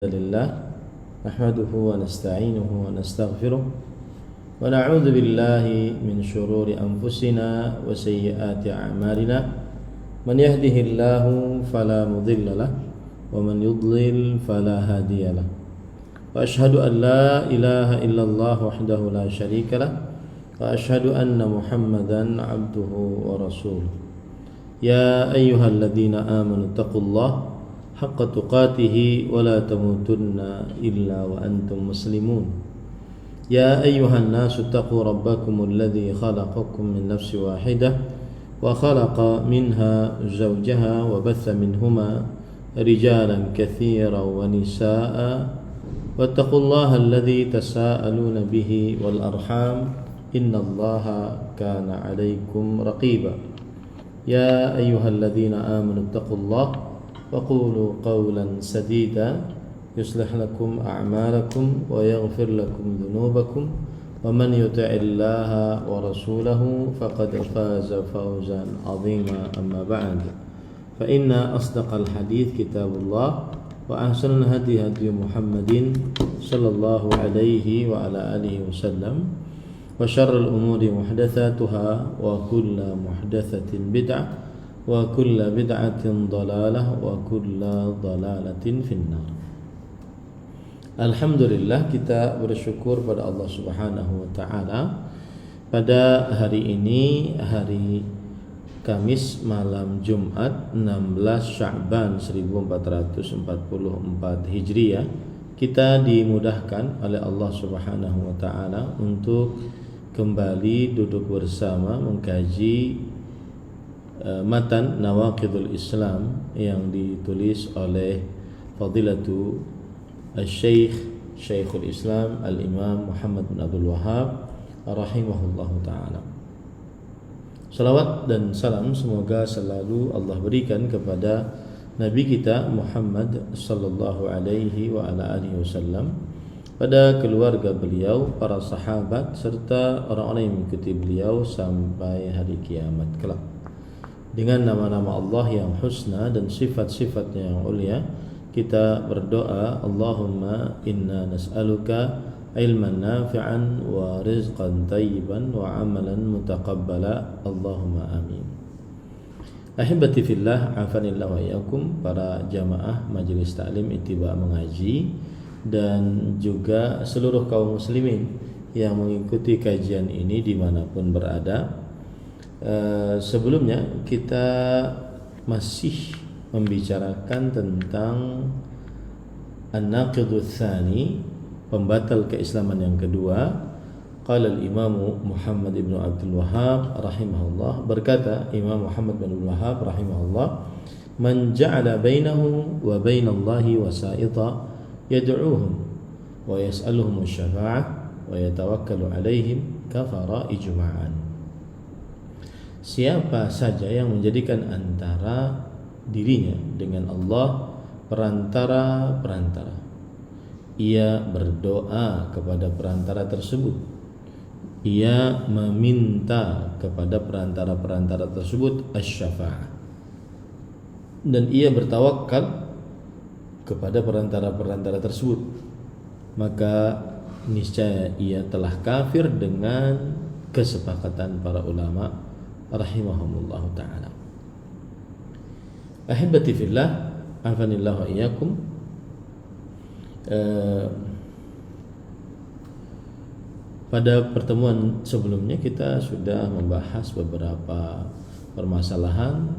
لله نحمده ونستعينه ونستغفره ونعوذ بالله من شرور أنفسنا وسيئات أعمالنا من يهده الله فلا مضل له ومن يضلل فلا هادي له وأشهد أن لا إله إلا الله وحده لا شريك له وأشهد أن محمدا عبده ورسوله يا أيها الذين آمنوا اتقوا الله حق تقاته ولا تموتن إلا وأنتم مسلمون يا أيها الناس اتقوا ربكم الذي خلقكم من نفس واحدة وخلق منها زوجها وبث منهما رجالا كثيرا ونساء واتقوا الله الذي تساءلون به والأرحام إن الله كان عليكم رقيبا يا أيها الذين آمنوا اتقوا الله وقولوا قولا سديدا يصلح لكم أعمالكم ويغفر لكم ذنوبكم ومن يطع الله ورسوله فقد فاز فوزا عظيما أما بعد فإن أصدق الحديث كتاب الله وأحسن الهدي هدي محمد صلى الله عليه وعلى آله وسلم وشر الأمور محدثاتها وكل محدثة بدعة وكل بدعة ضلالة وكل ضلالة في النار. Alhamdulillah, kita bersyukur pada Allah Subhanahu wa taala pada hari ini, hari Kamis malam Jumat 16 Sya'ban 1444 Hijriah, kita dimudahkan oleh Allah Subhanahu wa taala untuk kembali duduk bersama mengkaji matan Nawaqidul Islam yang ditulis oleh Fadilatu Syekhul Islam Al-Imam Muhammad bin Abdul Wahhab rahimahullahu ta'ala. Salawat dan salam semoga selalu Allah berikan kepada Nabi kita Muhammad sallallahu alaihi wa ala alihi wasallam, pada keluarga beliau, para sahabat, serta orang-orang yang mengikuti beliau sampai hari kiamat kelak. Dengan nama-nama Allah yang husna dan sifat-sifatnya yang ulia, kita berdoa, Allahumma inna nas'aluka ilman nafi'an wa rizqan tayyiban wa amalan mutaqabbala, Allahumma amin. Ahibati fillah, afanillah wa iyyakum, para jamaah Majelis Ta'lim Ittiba' Mengaji dan juga seluruh kaum muslimin yang mengikuti kajian ini dimanapun berada. Sebelumnya kita masih membicarakan tentang An-Naqidul Tsani, pembatal keislaman yang kedua. Qala al-Imam Muhammad ibn Abdul Wahhab rahimahullah, berkata Imam Muhammad bin Abdul Wahhab rahimahullah, man ja'ala bainahu wa bainallahi wasa'ita yad'uuhum wa yas'aluhum asy-syafa'ah wa yatawakkalu 'alaihim kafara ijma'an. Siapa saja yang menjadikan antara dirinya dengan Allah perantara-perantara, ia berdoa kepada perantara tersebut, ia meminta kepada perantara-perantara tersebut asy-syafa'ah, dan ia bertawakal kepada perantara-perantara tersebut, maka niscaya ia telah kafir dengan kesepakatan para ulama rahimahumullah ta'ala. Ahibati fillah, afanillah wa iyyakum. Pada pertemuan sebelumnya kita sudah membahas beberapa permasalahan,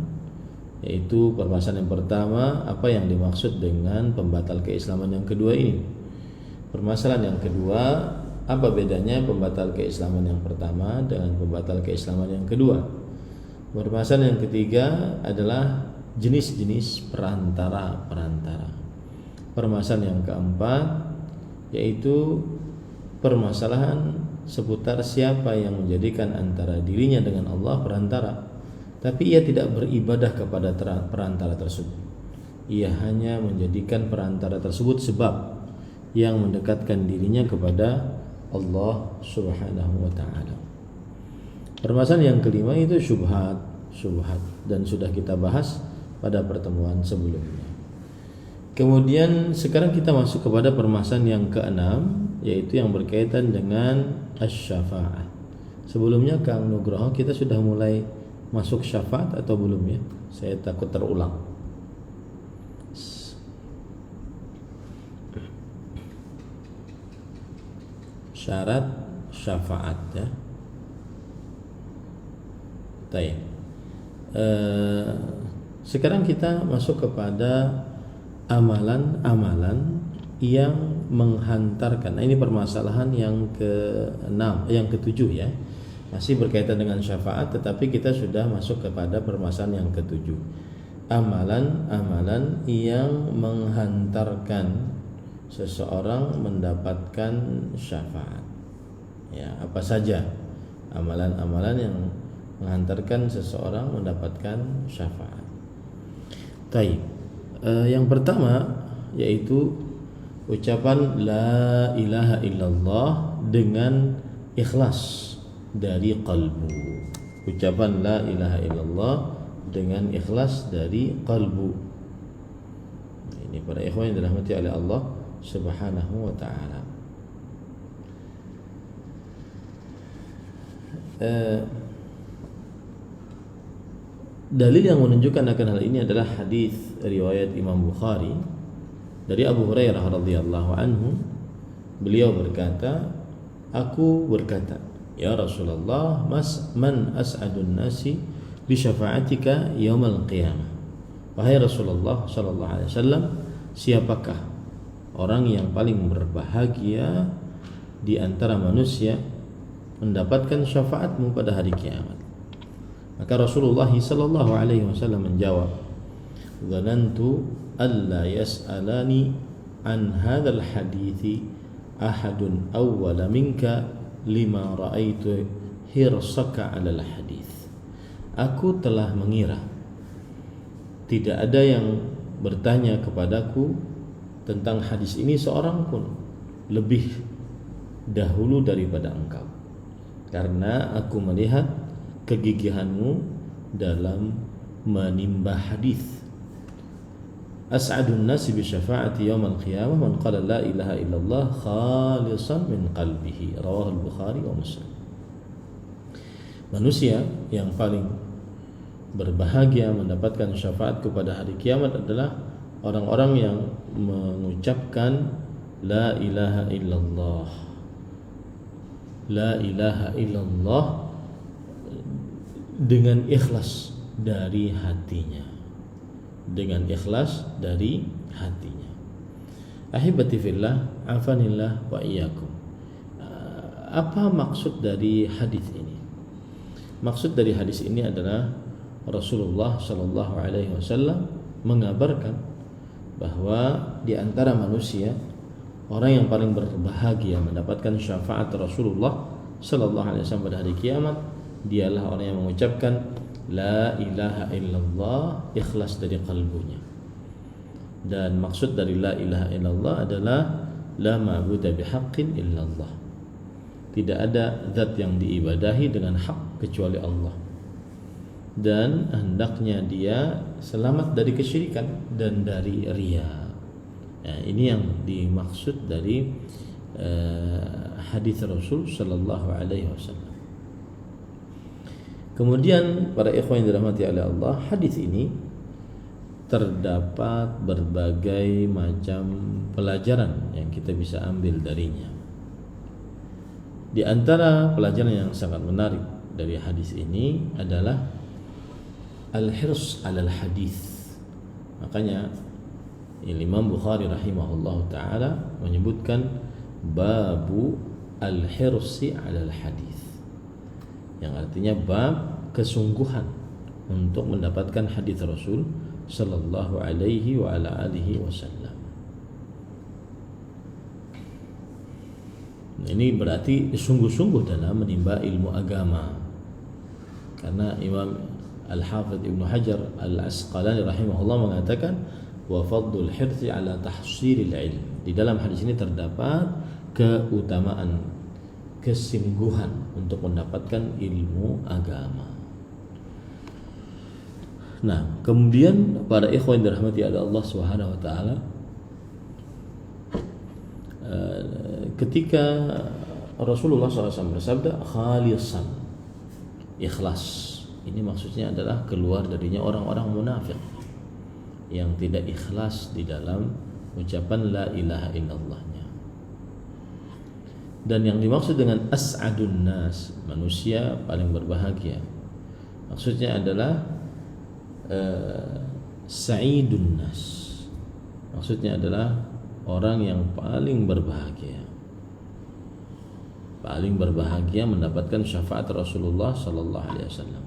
yaitu permasalahan yang pertama, apa yang dimaksud dengan pembatal keislaman yang kedua ini. Permasalahan yang kedua, apa bedanya pembatal keislaman yang pertama dengan pembatal keislaman yang kedua. Permasalahan yang ketiga adalah jenis-jenis perantara-perantara. Permasalahan yang keempat yaitu permasalahan seputar siapa yang menjadikan antara dirinya dengan Allah perantara, tapi ia tidak beribadah kepada perantara tersebut. Ia hanya menjadikan perantara tersebut sebab yang mendekatkan dirinya kepada Allah Subhanahu wa ta'ala. Permasalahan yang kelima itu syubhat, dan sudah kita bahas pada pertemuan sebelumnya. Kemudian sekarang kita masuk kepada permasalahan yang keenam, yaitu yang berkaitan dengan asy-syafa'ah. Sebelumnya Kang Nugroho, kita sudah mulai masuk syafaat atau belum ya? Saya takut terulang. Syarat syafaat ya. Baik. Sekarang kita masuk kepada amalan-amalan yang menghantarkan. Nah, ini permasalahan yang ketujuh ya. Masih berkaitan dengan syafaat, tetapi kita sudah masuk kepada permasalahan yang ketujuh. Amalan-amalan yang menghantarkan seseorang mendapatkan syafaat. Ya, apa saja amalan-amalan yang menghantarkan seseorang mendapatkan syafaat. Baik. Yang pertama yaitu ucapan la ilaha illallah dengan ikhlas dari qalbu. Ucapan la ilaha illallah dengan ikhlas dari qalbu. Ini para ikhwan yang dirahmati oleh Allah Subhanahu wa taala. Dalil yang menunjukkan akan hal ini adalah hadis riwayat Imam Bukhari dari Abu Hurairah radhiyallahu anhu. Beliau berkata, aku berkata, ya Rasulullah, man as'adun nasi bi syafa'atika yaumal qiyamah. Wahai Rasulullah sallallahu alaihi wasallam, siapakah orang yang paling berbahagia di antara manusia mendapatkan syafaatmu pada hari kiamat? Maka Rasulullah sallallahu alaihi wasallam menjawab, "Dhanantu alla yas'alani an hadzal hadithi ahadun awwala minka lima ra'aitu hirsaka 'alal hadits." Aku telah mengira tidak ada yang bertanya kepadaku tentang hadis ini seorang pun lebih dahulu daripada engkau, karena aku melihat kegigihanmu dalam menimba hadis. As'adun nasi bi syafa'ati yaumil qiyamah man qala la ilaha illallah khalisan min qalbihi. Rawahu al-Bukhari wa Muslim. Manusia yang paling berbahagia mendapatkan syafaat kepada hari kiamat adalah orang-orang yang mengucapkan la ilaha illallah. La ilaha illallah dengan ikhlas dari hatinya. Dengan ikhlas dari hatinya. Ahibati fillah, afanillah wa iyyakum. Apa maksud dari hadis ini? Maksud dari hadis ini adalah Rasulullah sallallahu alaihi wasallam mengabarkan bahwa di antara manusia orang yang paling berbahagia mendapatkan syafaat Rasulullah sallallahu alaihi wasallam pada hari kiamat dialah orang yang mengucapkan la ilaha illallah ikhlas dari kalbunya. Dan maksud dari la ilaha illallah adalah la ma'budu bihaqqin illallah. Tidak ada zat yang diibadahi dengan hak kecuali Allah. Dan hendaknya dia selamat dari kesyirikan dan dari riya. Ya, ini yang dimaksud dari hadis Rasul sallallahu alaihi wasallam. Kemudian para ikhwan yang dirahmati oleh Allah, hadis ini terdapat berbagai macam pelajaran yang kita bisa ambil darinya. Di antara pelajaran yang sangat menarik dari hadis ini adalah al-hirs 'alal hadis. Makanya Imam Bukhari rahimahullah taala menyebutkan babu al-hirsi 'alal hadis, yang artinya bab kesungguhan untuk mendapatkan hadis Rasul sallallahu alaihi wa ala alihi wasallam. Ini berarti sungguh-sungguh dalam menimba ilmu agama. Karena Imam Al-Hafidh Ibnu Hajar Al-Asqalani rahimahullah mengatakan wa fadlul hirsi ala tahsilil ilm. Di dalam hadis ini terdapat keutamaan kesungguhan untuk mendapatkan ilmu agama. Nah, kemudian para ikhwan yang dirahmati oleh Allah Subhanahu wa taala, ketika Rasulullah SAW bersabda khalisan, ikhlas, ini maksudnya adalah keluar darinya orang-orang munafik yang tidak ikhlas di dalam ucapan la ilaha illallahnya. Dan yang dimaksud dengan as'adun nas, manusia paling berbahagia, maksudnya adalah sa'idun nas, maksudnya adalah orang yang paling berbahagia, paling berbahagia mendapatkan syafaat Rasulullah sallallahu alaihi wasallam.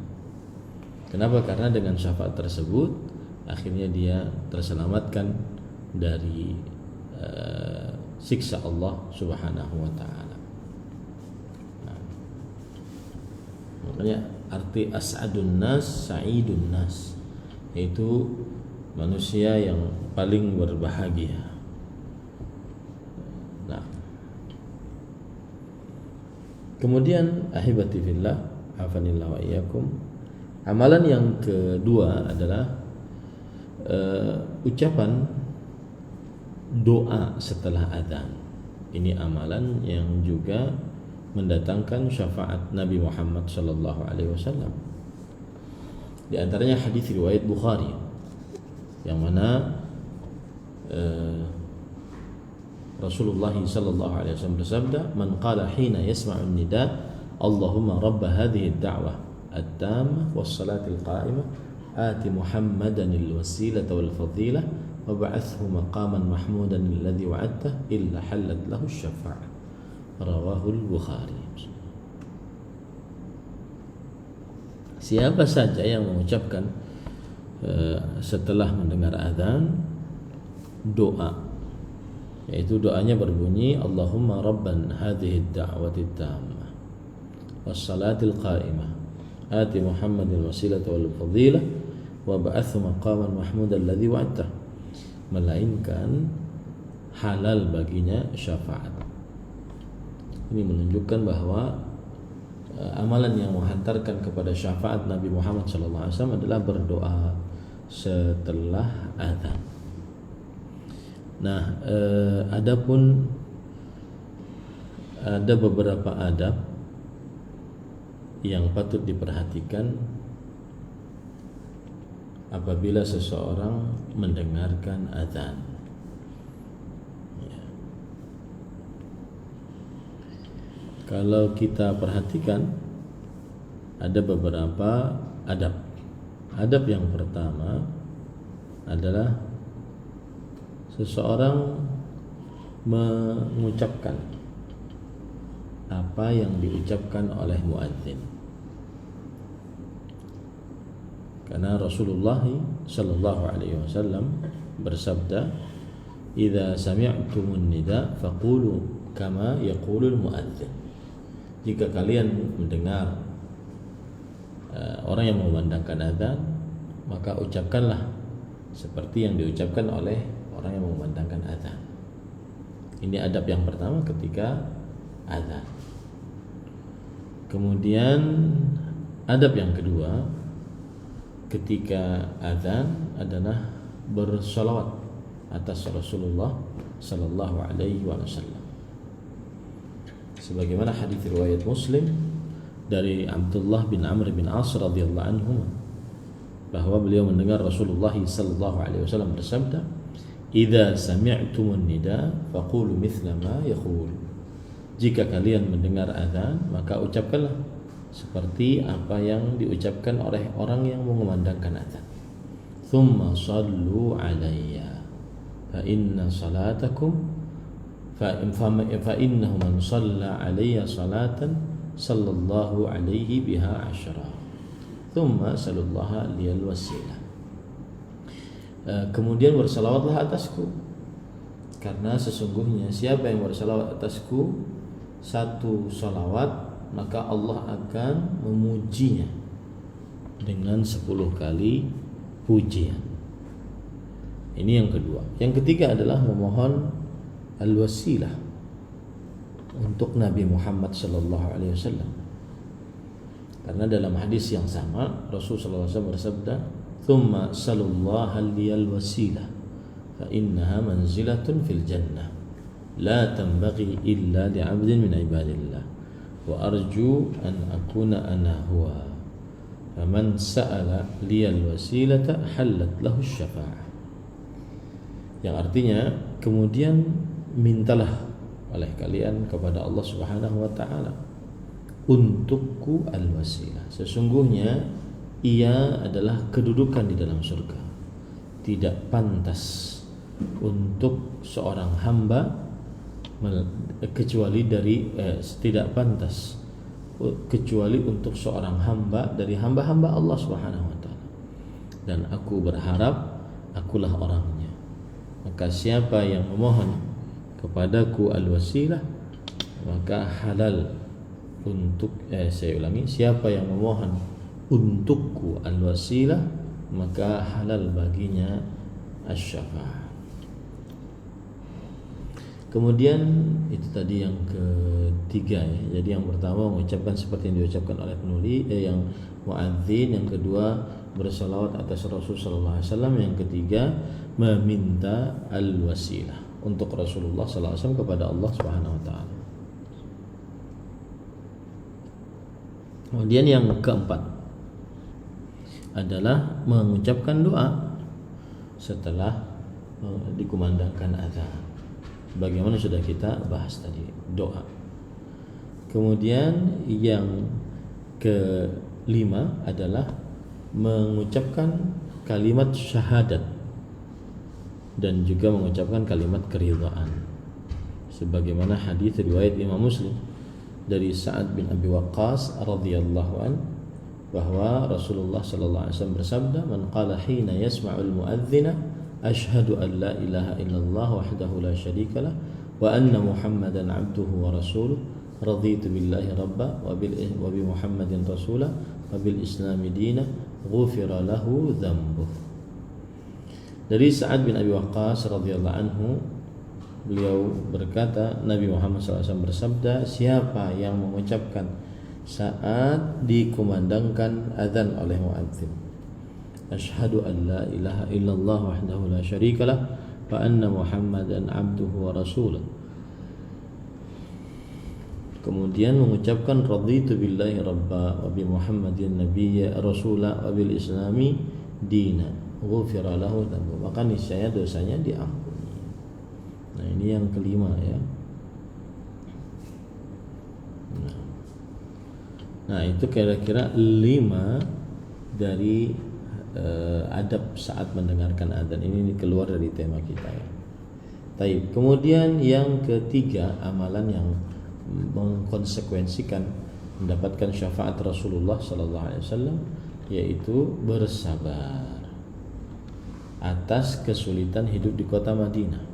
Kenapa? Karena dengan syafaat tersebut akhirnya dia terselamatkan dari siksa Allah Subhanahu wa taala. Nah, makanya arti as'adun nas, sa'idun nas, yaitu manusia yang paling berbahagia. Nah, kemudian ahibati fillah, afanillah wa iyyakum, amalan yang kedua adalah ucapan doa setelah adzan. Ini amalan yang juga mendatangkan syafaat Nabi Muhammad sallallahu alaihi wasallam. Di antaranya hadis riwayat Bukhari yang mana Rasulullah sallallahu alaihi wasallam bersabda, "Man qala hina yasma'u an-nida, Allahumma rabb hadhihi ad-da'wah at-tammah was-salatil qa'imah, ati Muhammadan al-wasilata wal fadilah wa ba'athhu maqaman mahmudan alladhi wa'adtah illa halat lahu asy-syafa'ah." Rawahu al-Bukhari. Siapa saja yang mengucapkan setelah mendengar azan doa, yaitu doanya berbunyi, Allahumma rabban hadhihi ad-da'wati at-tammah was-salatil qa'imah ati Muhammadil wasilata wal fadilah wa ba'athu maqaman mahmudan alladhi wa'adtah, melainkan halal baginya syafaat. Ini menunjukkan bahwa amalan yang menghantarkan kepada syafaat Nabi Muhammad SAW adalah berdoa setelah azan. Nah, adapun ada beberapa adab yang patut diperhatikan apabila seseorang mendengarkan azan. Kalau kita perhatikan ada beberapa adab. Adab yang pertama adalah seseorang mengucapkan apa yang diucapkan oleh muadzin. Karena Rasulullah sallallahu alaihi wasallam bersabda, "Idza sami'tumun nida faqulu kama yaqulul muadzin." Jika kalian mendengar orang yang memandangkan azan, maka ucapkanlah seperti yang diucapkan oleh orang yang memandangkan azan. Ini adab yang pertama ketika azan. Kemudian adab yang kedua ketika azan adalah bersolawat atas Rasulullah sallallahu alaihi wasallam. Sebagaimana hadis riwayat Muslim dari Abdullah bin Amr bin As radhiyallahu anhu, bahwa beliau mendengar Rasulullah sallallahu alaihi wasallam bersabda, "Idza sami'tumun nida faqulu mithla ma yaqul." Jika kalian mendengar azan, maka ucapkanlah seperti apa yang diucapkan oleh orang yang mengumandangkan azan. "Tsumma shallu 'alayya fa inna salatakum fa innahu man shalla 'alayya salatan sallallahu alaihi biha 'ashra thumma sallallaha liyal wasilah." Kemudian bersalawatlah atasku, karena sesungguhnya siapa yang bersalawat atasku satu salawat, maka Allah akan memujinya dengan 10 kali pujian. Ini yang kedua. Yang ketiga adalah memohon al-wasilah untuk Nabi Muhammad sallallahu alaihi wasallam. Karena dalam hadis yang sama Rasulullah SAW bersabda, "Tsumma sallallahu liyal wasilah fa innaha manzilatun fil jannah." la tanbaghi illa li'abdin min ibadillah wa arju an akuna ana huwa faman sa'ala liyal wasilata halat lahu syafa'ah. Yang artinya, kemudian mintalah oleh kalian kepada Allah Subhanahu wa taala untukku al-wasilah. Sesungguhnya ia adalah kedudukan di dalam surga. Tidak pantas untuk seorang hamba kecuali dari tidak pantas kecuali untuk seorang hamba dari hamba-hamba Allah Subhanahu wa taala. Dan aku berharap akulah orangnya. Maka siapa yang memohon kepadaku al-wasilah, maka halal untuk saya ulangi, siapa yang memohon untukku al-wasilah, maka halal baginya asy-syafa'ah. Kemudian itu tadi yang ketiga ya. Jadi yang pertama mengucapkan seperti yang diucapkan oleh penulis, yang muadzin. Yang kedua bersalawat atas Rasul sallallahu alaihi wasallam. Yang ketiga meminta al-wasilah untuk Rasulullah sallallahu alaihi wasallam kepada Allah Subhanahu wa taala. Kemudian yang keempat adalah mengucapkan doa setelah dikumandangkan azan. Bagaimana sudah kita bahas tadi, doa. Kemudian yang kelima adalah mengucapkan kalimat syahadat dan juga mengucapkan kalimat keridhaan. Sebagaimana hadis riwayat Imam Muslim dari Sa'ad bin Abi Waqqas radhiyallahu an, bahwa Rasulullah sallallahu alaihi wasallam bersabda, "Man qala hina yasma'ul muadzina asyhadu an la ilaha illallah wahdahu la syarika lah wa anna Muhammadan abduhu wa rasuluh raditu billahi rabba wa bi Muhammadin rasulah wa bil islami dina ghufira lahu dhanbuh." Dari Sa'ad bin Abi Waqqas radhiyallahu anhu, beliau berkata, Nabi Muhammad SAW bersabda, siapa yang mengucapkan saat dikumandangkan azan oleh muadzin, asyhadu an la ilaha illallah wahdahu la syarikalah wa anna Muhammadan abduhu wa rasuluh, kemudian mengucapkan raditu billahi rabba wa bi Muhammadin nabiyya rasula wa bil islami dina ghufira lahu dhanbuh, maka niscaya dosanya diampuni. Nah, ini yang kelima ya. Nah, itu kira-kira 5 dari adab saat mendengarkan adzan. Ini keluar dari tema kita ya. Taib. Kemudian yang ketiga, amalan yang mengkonsekuensikan mendapatkan syafaat Rasulullah sallallahu alaihi wasallam, yaitu bersabar atas kesulitan hidup di kota Madinah.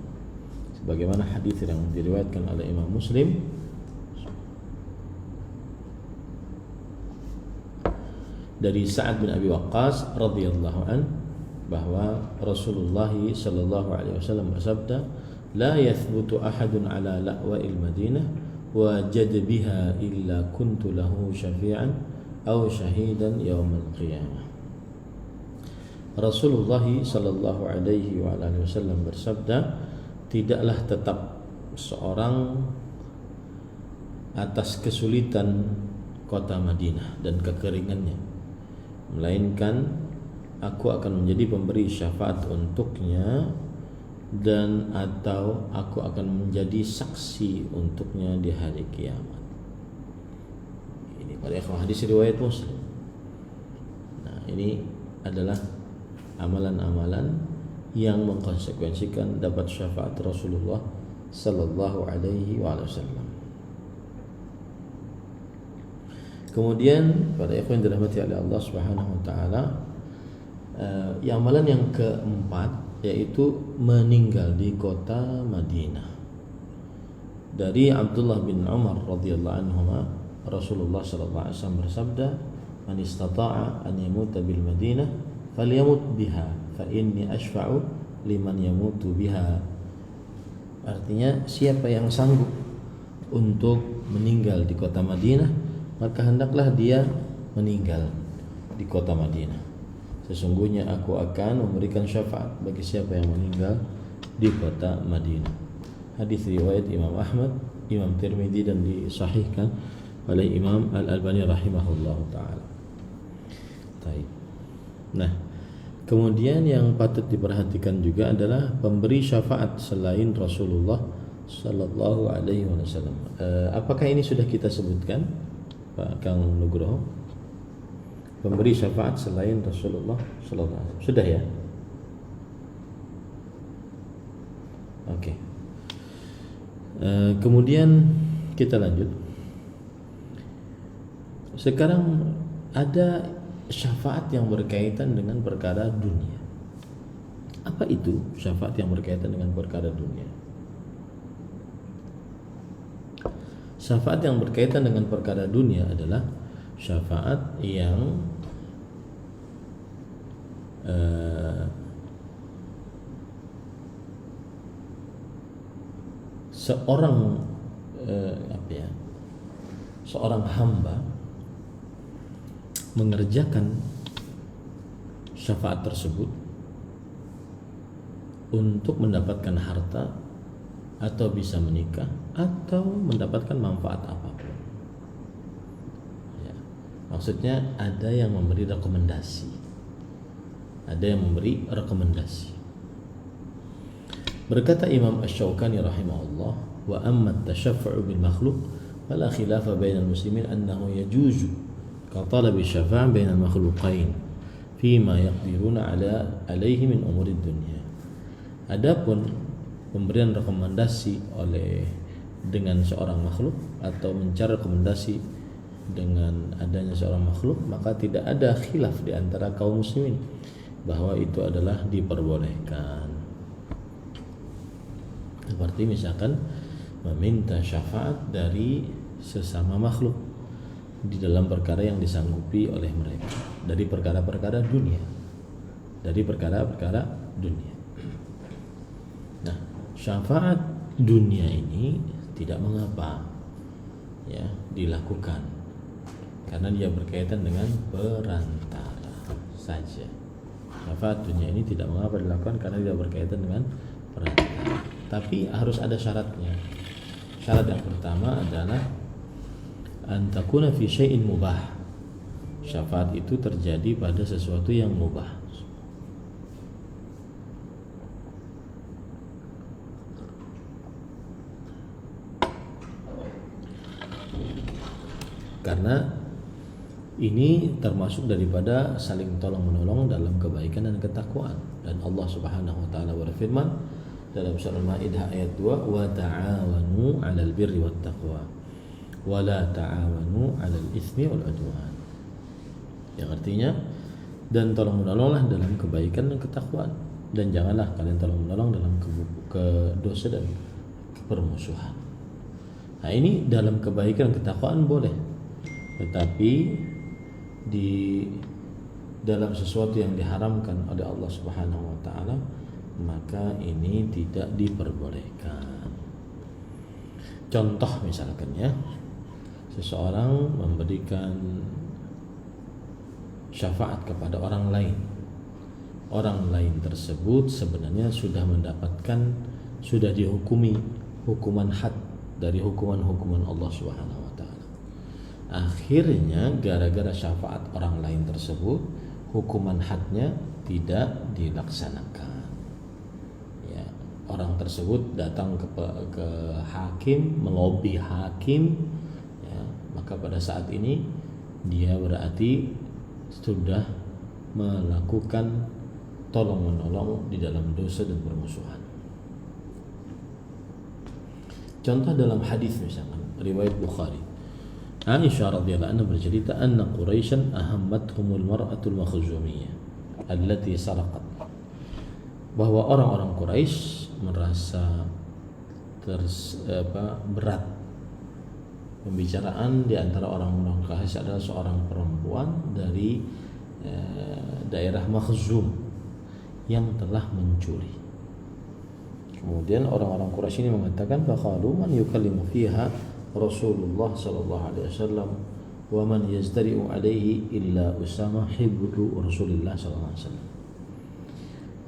Sebagaimana hadis yang diriwayatkan oleh Imam Muslim dari Sa'ad bin Abi Waqqas radhiyallahu an, bahwa Rasulullah sallallahu alaihi wasallam bersabda, la yathbutu ahadun ala la'wa'il Madinah wa jad biha illa kuntu lahu syafi'an aw syahidan yaumal qiyamah. Rasulullah sallallahu alaihi wasallam bersabda, tidaklah tetap seorang atas kesulitan kota Madinah dan kekeringannya, melainkan aku akan menjadi pemberi syafaat untuknya dan atau aku akan menjadi saksi untuknya di hari kiamat. Ini pada hadis riwayat Muslim. Nah, ini adalah amalan-amalan yang mengkonsekuensikan dapat syafaat Rasulullah sallallahu alaihi wasallam. Kemudian pada ikhwan dirahmati oleh Allah Subhanahu wa taala, amalan yang keempat yaitu meninggal di kota Madinah. Dari Abdullah bin Umar radhiyallahu anhuma, Rasulullah sallallahu alaihi wasallam bersabda, "Man istata'a an yamuta bil Madinah falyamut biha fa inni asyfa'u liman yamutu biha." Artinya, siapa yang sanggup untuk meninggal di kota Madinah, maka hendaklah dia meninggal di kota Madinah. Sesungguhnya aku akan memberikan syafaat bagi siapa yang meninggal di kota Madinah. hadis riwayat Imam Ahmad, Imam Tirmidzi, dan disahihkan oleh Imam Al-Albani rahimahullahu taala. Baik. Nah, kemudian yang patut diperhatikan juga adalah pemberi syafaat selain Rasulullah sallallahu alaihi wasallam. Apakah ini sudah kita sebutkan, Pak Kang Nugroho? Pemberi syafaat selain Rasulullah sallallahu alaihi wasallam. Sudah ya? Oke. Kemudian kita lanjut. Sekarang ada syafaat yang berkaitan dengan perkara dunia. Apa itu syafaat yang berkaitan dengan perkara dunia? Syafaat yang berkaitan dengan perkara dunia adalah syafaat yang seorang hamba mengerjakan syafaat tersebut untuk mendapatkan harta atau bisa menikah atau mendapatkan manfaat apapun. Ya, maksudnya ada yang memberi rekomendasi. Ada yang memberi rekomendasi. Berkata Imam Asy-Syaukani rahimahullah, wa amma at-tashaffu'u bil makhluq fala khilafa bainal muslimin annahu yajuzu ka talabi syafa' bainal makhluqain fima yaqdiruna alaihi min umuri dunya. Adapun pemberian rekomendasi dengan seorang makhluk atau mencari rekomendasi dengan adanya seorang makhluk, maka tidak ada khilaf di antara kaum muslimin bahwa itu adalah diperbolehkan. Seperti misalkan meminta syafaat dari sesama makhluk di dalam perkara yang disanggupi oleh mereka, dari perkara-perkara dunia, Nah, syafaat dunia ini tidak mengapa ya dilakukan karena dia berkaitan dengan perantara saja. Syafaat dunia ini tidak mengapa dilakukan karena dia berkaitan dengan perantara. Tapi harus ada syaratnya. Syarat yang pertama adalah an takuna fi syai'in mubah. Syafaat itu terjadi pada sesuatu yang mubah. Karena ini termasuk daripada saling tolong menolong dalam kebaikan dan ketakwaan. Dan Allah Subhanahu wa taala berfirman dalam surah Al-Maidah ayat 2, wa ta'awanu 'alal birri wat taqwa wa la ta'awanu 'alal itsmi wal 'udwan. Yang artinya, dan tolong menolonglah dalam kebaikan dan ketakwaan, dan janganlah kalian tolong menolong dalam dosa dan permusuhan. Nah, ini dalam kebaikan dan ketakwaan boleh. Tetapi di dalam sesuatu yang diharamkan oleh Allah Subhanahu wa taala, maka ini tidak diperbolehkan. Contoh misalkan ya, seseorang memberikan syafaat kepada orang lain. Orang lain tersebut sebenarnya sudah dihukumi hukuman had dari hukuman-hukuman Allah Subhanahu wa taala. Akhirnya gara-gara syafaat orang lain tersebut, hukuman hadnya tidak dilaksanakan. Orang tersebut datang ke hakim, melobi hakim, ya, maka pada saat ini dia berarti sudah melakukan tolong menolong di dalam dosa dan permusuhan. Contoh dalam hadis misalkan riwayat Bukhari, Aisyah radhiyallahu anha bercerita anna Quraisyan ahammathumul mar'atul makhzumiyah allati saraqat, bahwa orang-orang Quraisy merasa berat pembicaraan di antara orang-orang Quraisy adalah seorang perempuan dari daerah Makhzum yang telah mencuri. Kemudian orang-orang Quraisy ini mengatakan, faqalu man yukallimu fiha Rasulullah sallallahu alaihi wasallam wa man yazdari'u alaihi illa Usama hibbu Rasulillah sallallahu alaihi wasallam.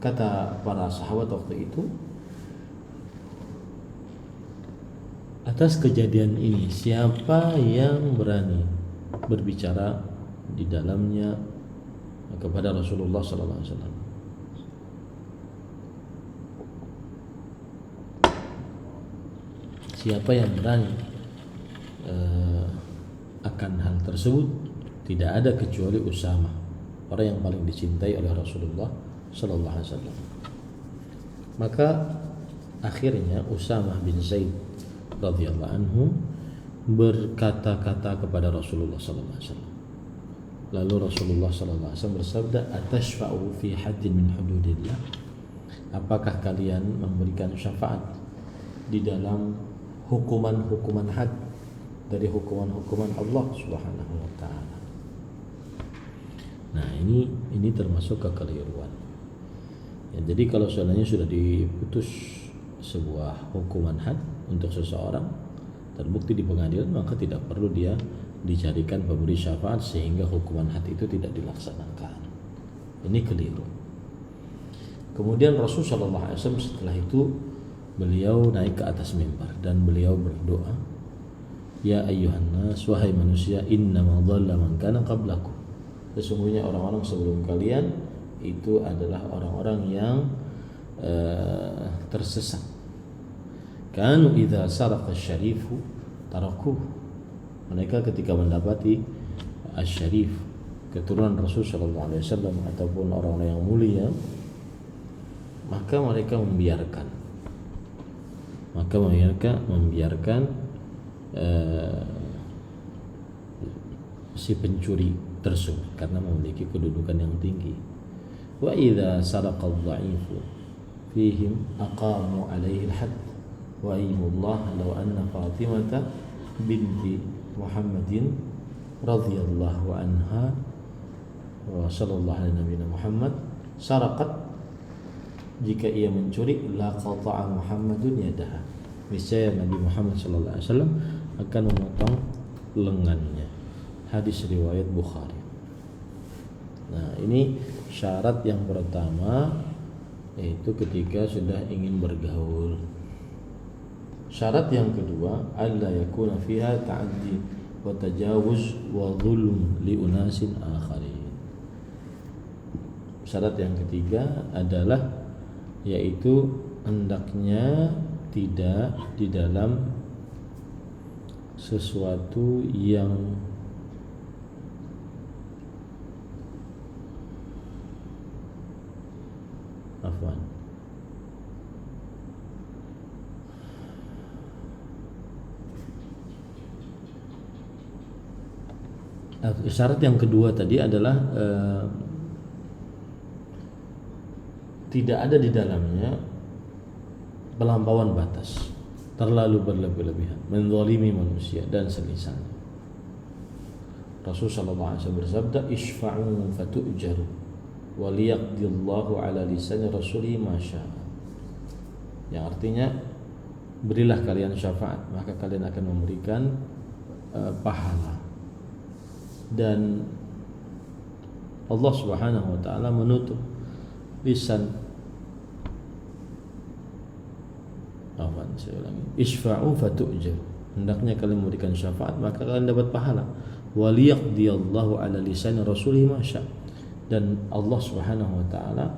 Kata para sahabat waktu itu, Atas kejadian ini, siapa yang berani berbicara di dalamnya kepada Rasulullah sallallahu alaihi wasallam? Siapa yang berani akan hal tersebut? Tidak ada kecuali Usama, orang yang paling dicintai oleh Rasulullah sallallahu alaihi wasallam. Maka akhirnya Usama bin Zaid radhiyallahu anhu berkata-kata kepada Rasulullah sallallahu alaihi wasallam. Lalu Rasulullah sallallahu alaihi wasallam bersabda, "Atashfa'u fi haddin min hududillah?" Apakah kalian memberikan syafaat di dalam hukuman-hukuman had dari hukuman-hukuman Allah Subhanahu wa taala? Nah, ini termasuk kekeliruan. Ya, jadi kalau seandainya sudah diputus sebuah hukuman had untuk seseorang, terbukti di pengadilan, maka tidak perlu dia dijadikan pemberi syafaat sehingga hukuman had itu tidak dilaksanakan. Ini keliru. Kemudian Rasulullah SAW setelah itu beliau naik ke atas mimbar dan beliau berdoa, "Ya ayyuhan nas, wahai manusia, innama dhalla man kana qablakum." Sesungguhnya orang-orang sebelum kalian itu adalah orang-orang yang tersesat. Kanu idza saraqa syarifu tarakuh. Mereka ketika mendapati asy-syarif, keturunan Rasul sallallahu alaihi wasallam ataupun orang-orang yang mulia, maka mereka membiarkan si pencuri tersebut karena memiliki kedudukan yang tinggi. Wa idza saraqa adh-dha'ifu fihim aqamu 'alaihi al-hadd wa aymullah law anna Fatimah binti Muhammadin radhiyallahu anha wa sallallahu alaihi nabiyina Muhammad saraqat, jika ia mencuri, la qata'a Muhammadun yadaha, niscaya Nabi Muhammad sallallahu alaihi wasallam akan memotong lengannya. Hadis riwayat Bukhari. Nah, ini syarat yang pertama, yaitu ketika sudah ingin bergaul. Syarat yang kedua, alla yakuna fiha ta'addi wa tajawuz wa dhulm li unasin akharin. Syarat yang ketiga adalah yaitu hendaknya tidak di dalam sesuatu yang syarat yang kedua tadi adalah tidak ada di dalamnya pelampauan batas, terlalu berlebih-lebihan, menzalimi manusia dan semisalnya. Rasulullah sallallahu alaihi wasallam bersabda, "Ishfa'u fatu'jaru wa liyaqdillahu ala lisani rasulih ma syaa." Yang artinya, berilah kalian syafaat, maka kalian akan memberikan pahala. Dan Allah Subhanahu wa taala menutup lisan Ishfa'u fatu'jar. Hendaknya kalian memberikan syafaat, maka kalian dapat pahala. Waliyaqdiyallahu ala lisani rasulih ma syaa. Dan Allah Subhanahu wa taala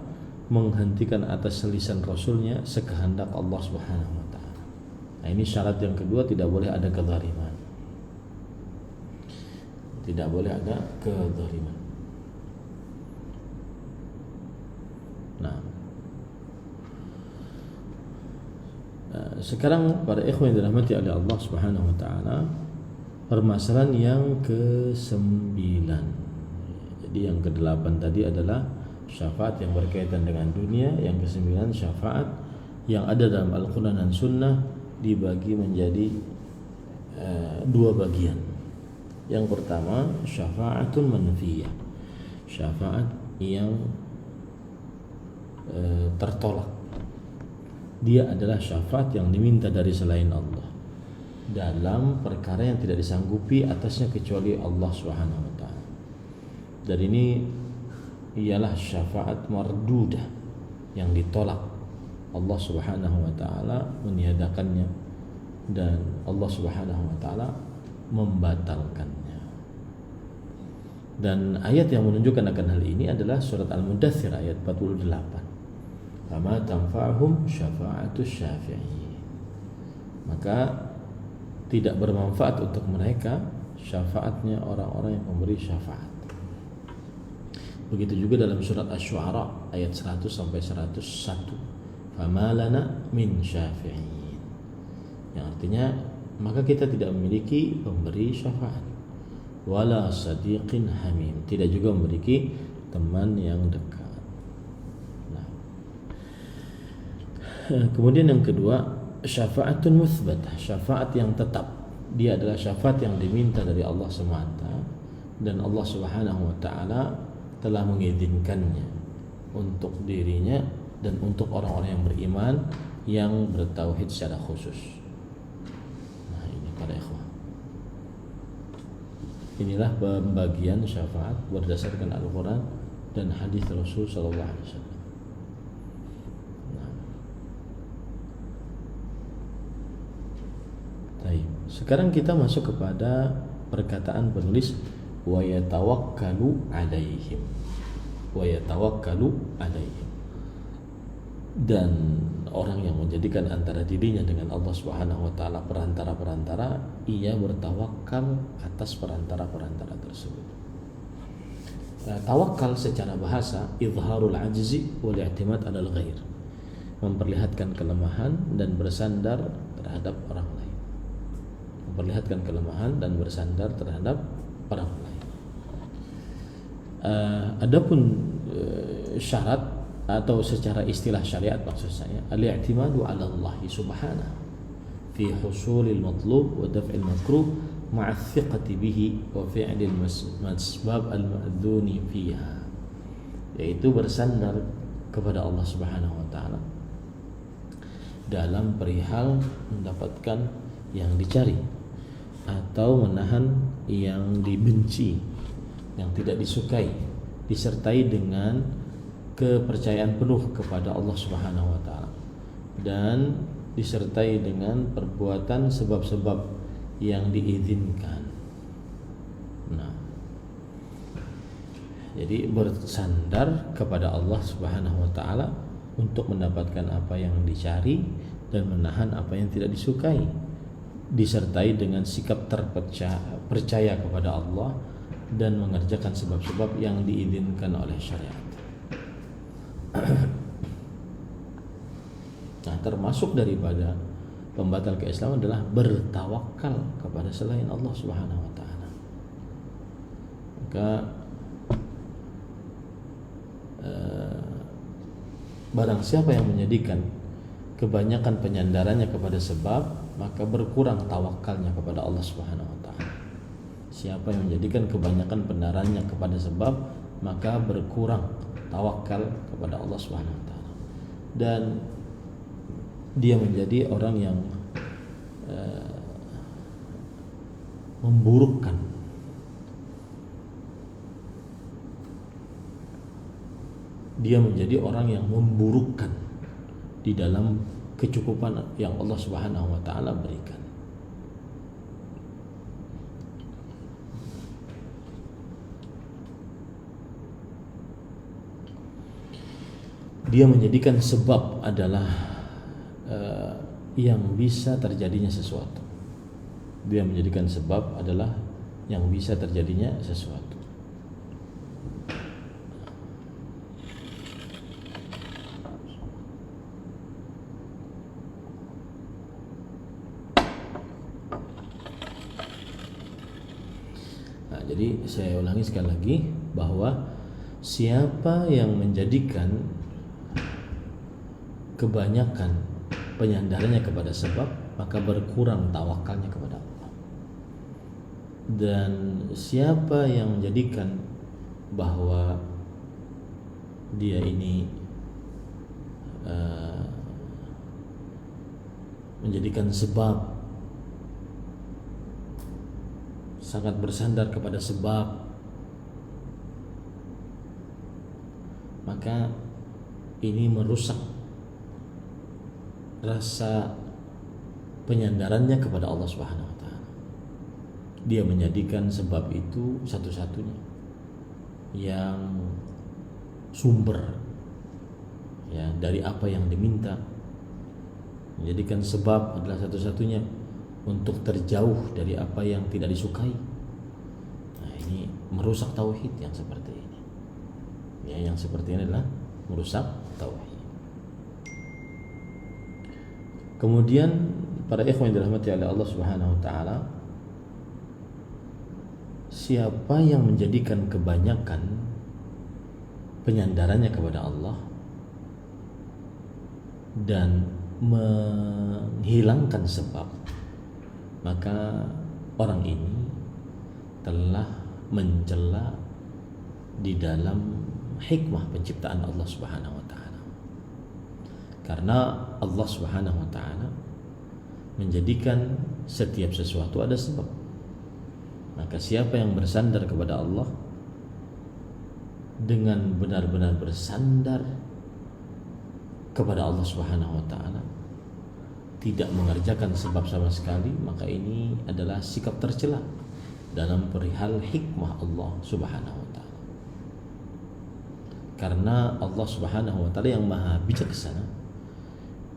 menghentikan atas lisan rasulnya sekehendak Allah Subhanahu wa taala. Nah, ini syarat yang kedua, tidak boleh ada kezaliman. Tidak boleh ada kezaliman. Nah, sekarang para ikhwan yang dirahmati oleh Allah Subhanahu wa taala, permasalahan yang ke-9. Jadi yang ke-8 tadi adalah syafaat yang berkaitan dengan dunia, yang ke-9 syafaat yang ada dalam Al-Qur'an dan Sunnah dibagi menjadi dua bagian. Yang pertama, syafa'atun manfiyah, syafaat yang tertolak. Dia adalah syafaat yang diminta dari selain Allah dalam perkara yang tidak disanggupi atasnya kecuali Allah Subhanahu wa taala. Dan ini ialah syafaat mardudah yang ditolak. Allah Subhanahu wa taala meniadakannya dan Allah Subhanahu wa taala membatalkannya. Dan ayat yang menunjukkan akan hal ini adalah surat Al-Mudaththir ayat 48. Fama tanfa'uhum syafa'atus syafi'in. Maka tidak bermanfaat untuk mereka syafaatnya orang-orang yang memberi syafaat. Begitu juga dalam surat Asy-Syu'ara ayat 100 sampai 101. Fama lana min syafi'in. Yang artinya maka kita tidak memiliki pemberi syafaat. Wala sadiqin hamim, tidak juga memiliki teman yang dekat. Nah, kemudian yang kedua, syafaatun muthbatah, syafaat yang tetap. Dia adalah syafaat yang diminta dari Allah semata dan Allah Subhanahu wa taala telah mengizinkannya untuk dirinya dan untuk orang-orang yang beriman yang bertauhid secara khusus. Nah, ini para ikhwah. Inilah pembagian syafaat berdasarkan Al-Quran dan hadis Rasul Sallallahu Alaihi Wasallam. Nah, baik. Sekarang kita masuk kepada perkataan penulis wa yatawakkalu alaihim. Wa yatawakkalu alaihim. Dan orang yang menjadikan antara dirinya dengan Allah Subhanahu wa taala perantara-perantara, ia bertawakal atas perantara-perantara tersebut. Nah, tawakal secara bahasa izharul ajzi wal i'timad 'alal ghair. Memperlihatkan kelemahan dan bersandar terhadap orang lain. Memperlihatkan kelemahan dan bersandar terhadap orang lain. Adapun syarat atau secara istilah syariat maksud saya al-i'timadu 'ala Allah subhanahu fi husulil matlub wa daf'il makruh ma'a thiqati bihi wa fi'lil masbab al-ma'dzuni fiha, yaitu bersandar kepada Allah Subhanahu wa taala dalam perihal mendapatkan yang dicari atau menahan yang dibenci, yang tidak disukai, disertai dengan kepercayaan penuh kepada Allah Subhanahu wa taala dan disertai dengan perbuatan sebab-sebab yang diizinkan. Nah, jadi bersandar kepada Allah Subhanahu wa taala untuk mendapatkan apa yang dicari dan menahan apa yang tidak disukai, disertai dengan sikap percaya kepada Allah dan mengerjakan sebab-sebab yang diizinkan oleh syariat. Nah, termasuk daripada pembatal keislaman adalah bertawakal kepada selain Allah Subhanahu wa taala. Maka barang siapa yang menjadikan kebanyakan penyandarannya kepada sebab, maka berkurang tawakalnya kepada Allah Subhanahu wa taala. Siapa yang menjadikan kebanyakan pendarannya kepada sebab, maka berkurang tawakal kepada Allah Subhanahu wa taala. Dan dia menjadi orang yang memburukkan di dalam kecukupan yang Allah Subhanahu wa taala berikan. Dia menjadikan sebab adalah yang bisa terjadinya sesuatu. Dia menjadikan sebab adalah yang bisa terjadinya sesuatu. Nah, jadi saya ulangi sekali lagi bahwa siapa yang menjadikan kebanyakan penyandarannya kepada sebab, maka berkurang tawakalnya kepada Allah. Dan siapa yang menjadikan bahwa dia ini menjadikan sebab, sangat bersandar kepada sebab, maka ini merusak rasa penyandarannya kepada Allah Subhanahu wa taala. Dia menjadikan sebab itu satu-satunya yang sumber ya dari apa yang diminta. Menjadikan sebab adalah satu-satunya untuk terjauh dari apa yang tidak disukai. Nah, ini merusak tauhid yang seperti ini. Ya, yang seperti ini adalah merusak tauhid. Kemudian para ikhwan yang dirahmati oleh Allah Subhanahu wa taala, siapa yang menjadikan kebanyakan penyandarannya kepada Allah dan menghilangkan sebab, maka orang ini telah mencela di dalam hikmah penciptaan Allah Subhanahu wa taala. Karena Allah Subhanahu wa taala menjadikan setiap sesuatu ada sebab. Maka siapa yang bersandar kepada Allah dengan benar-benar bersandar kepada Allah Subhanahu wa taala, tidak mengerjakan sebab sama sekali, maka ini adalah sikap tercela dalam perihal hikmah Allah Subhanahu wa taala. Karena Allah Subhanahu wa taala yang maha bijaksana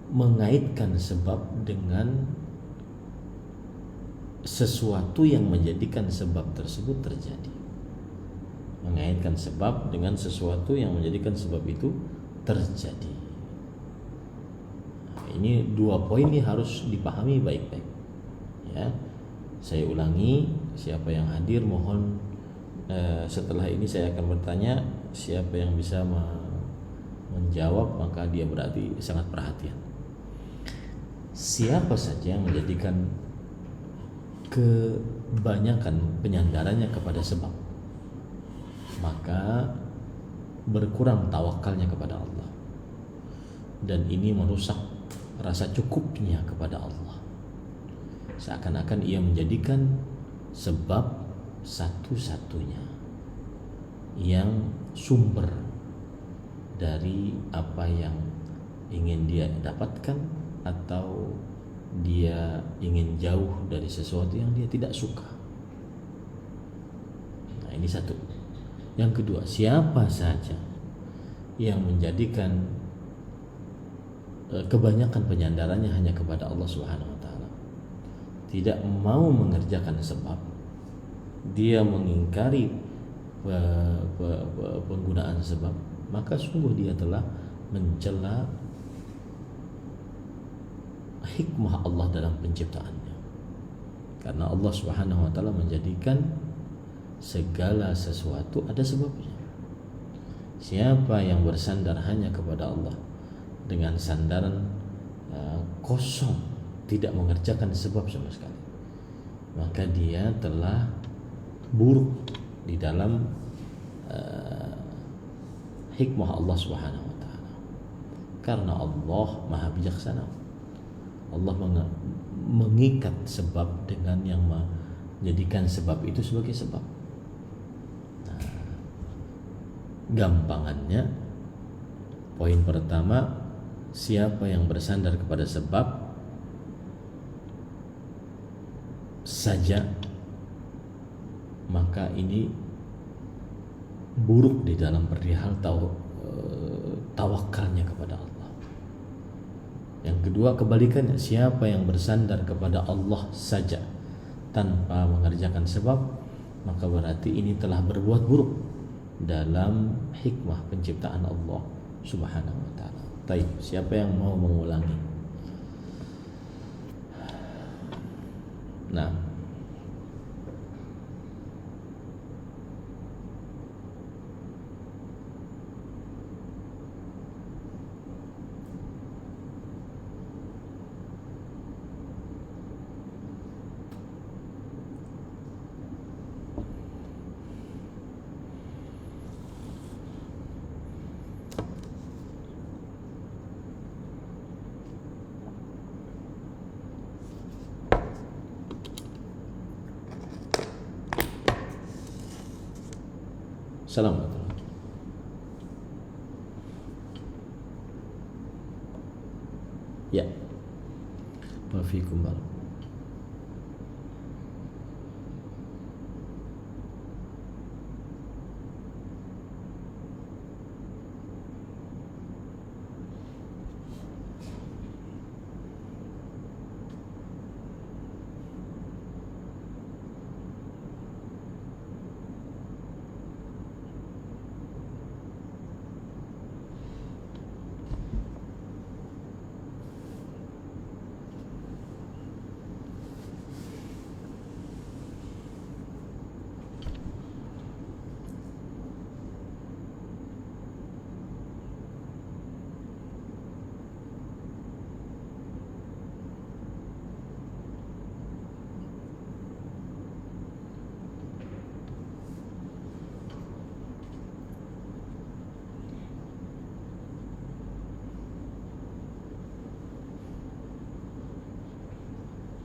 mengaitkan sebab dengan sesuatu yang menjadikan sebab tersebut terjadi. Mengaitkan sebab dengan sesuatu yang menjadikan sebab itu terjadi. Ini dua poin ini harus dipahami baik-baik. Ya, saya ulangi, siapa yang hadir mohon setelah ini saya akan bertanya, siapa yang bisa menjawab maka dia berarti sangat perhatian. Siapa saja yang menjadikan kebanyakan penyandarannya kepada sebab, maka berkurang tawakalnya kepada Allah, dan ini merusak rasa cukupnya kepada Allah. Seakan-akan ia menjadikan sebab satu-satunya yang sumber dari apa yang ingin dia dapatkan, atau dia ingin jauh dari sesuatu yang dia tidak suka. Nah, ini satu. Yang kedua, siapa saja yang menjadikan kebanyakan penyandarannya hanya kepada Allah Subhanahu wa taala, tidak mau mengerjakan sebab, dia mengingkari penggunaan sebab, maka sungguh dia telah mencela hikmah Allah dalam penciptaannya. Karena Allah Subhanahu wa taala menjadikan segala sesuatu ada sebabnya. Siapa yang bersandar hanya kepada Allah dengan sandaran kosong, tidak mengerjakan sebab sama sekali, maka dia telah buruk di dalam hikmah Allah Subhanahu wa taala. Karena Allah maha bijaksana, Allah mengikat sebab dengan yang menjadikan sebab itu sebagai sebab. Nah, gampangannya, poin pertama, siapa yang bersandar kepada sebab saja, maka ini buruk di dalam perihal tawakalnya kepada Allah. Yang kedua, kebalikannya, siapa yang bersandar kepada Allah saja tanpa mengerjakan sebab, maka berarti ini telah berbuat buruk dalam hikmah penciptaan Allah Subhanahu wa taala. Baik, siapa yang mau mengulangi? Nah, Assalamualaikum. Ya, fikum.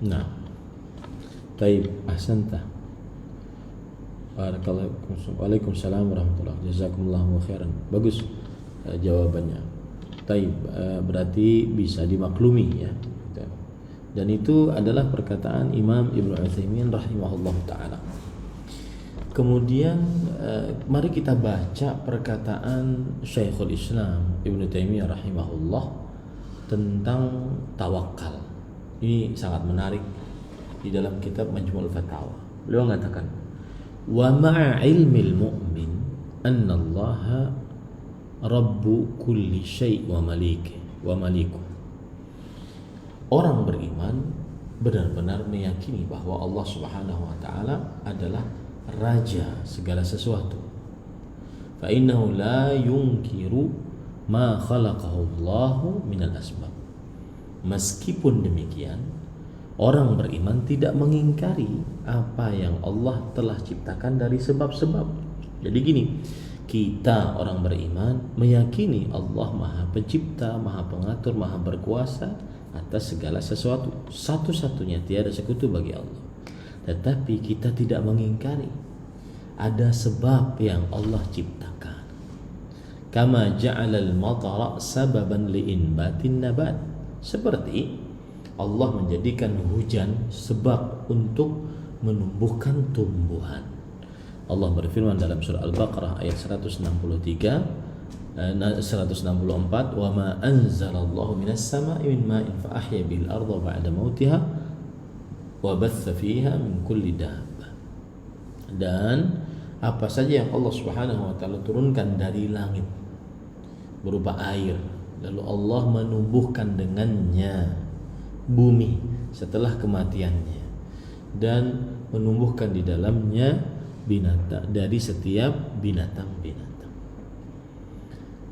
Nah, taib, ahsanta. Waalaikumsalam warahmatullahi wabarakatuh. Jazakumullahu khairan. Bagus jawabannya. Taib, berarti bisa dimaklumi ya. Dan itu adalah perkataan Imam Ibnu Utsaimin rahimahullah taala. Kemudian mari kita baca perkataan Syekhul Islam Ibnu Taimiyah rahimahullah tentang tawakal. Ini sangat menarik di dalam kitab Majmu'ul Fatawa. Beliau mengatakan, "Wa ma'a ilmil mu'min anna Allah rabbu kulli syai' wa maliku." Orang beriman benar-benar meyakini bahwa Allah Subhanahu wa taala adalah raja segala sesuatu. Fa innahu la yunkiru ma khalaqahu Allahu minal asbab. Meskipun demikian, orang beriman tidak mengingkari apa yang Allah telah ciptakan dari sebab-sebab. Jadi gini, kita orang beriman meyakini Allah Maha Pencipta, Maha Pengatur, Maha Berkuasa atas segala sesuatu. Satu-satunya tiada sekutu bagi Allah. Tetapi kita tidak mengingkari ada sebab yang Allah ciptakan. Kama ja'alal matara sababan li'inbatin nabat. Seperti Allah menjadikan hujan sebab untuk menumbuhkan tumbuhan. Allah berfirman dalam surah Al-Baqarah ayat 164, "Wa ma anzalallahu minas sama'i min ma'in fa ahya bil arda ba'da mautiha wa batha fiha min kulli dabbah." Dan apa saja yang Allah Subhanahu wa taala turunkan dari langit berupa air, lalu Allah menumbuhkan dengannya bumi setelah kematiannya dan menumbuhkan di dalamnya binatang dari setiap binatang-binatang.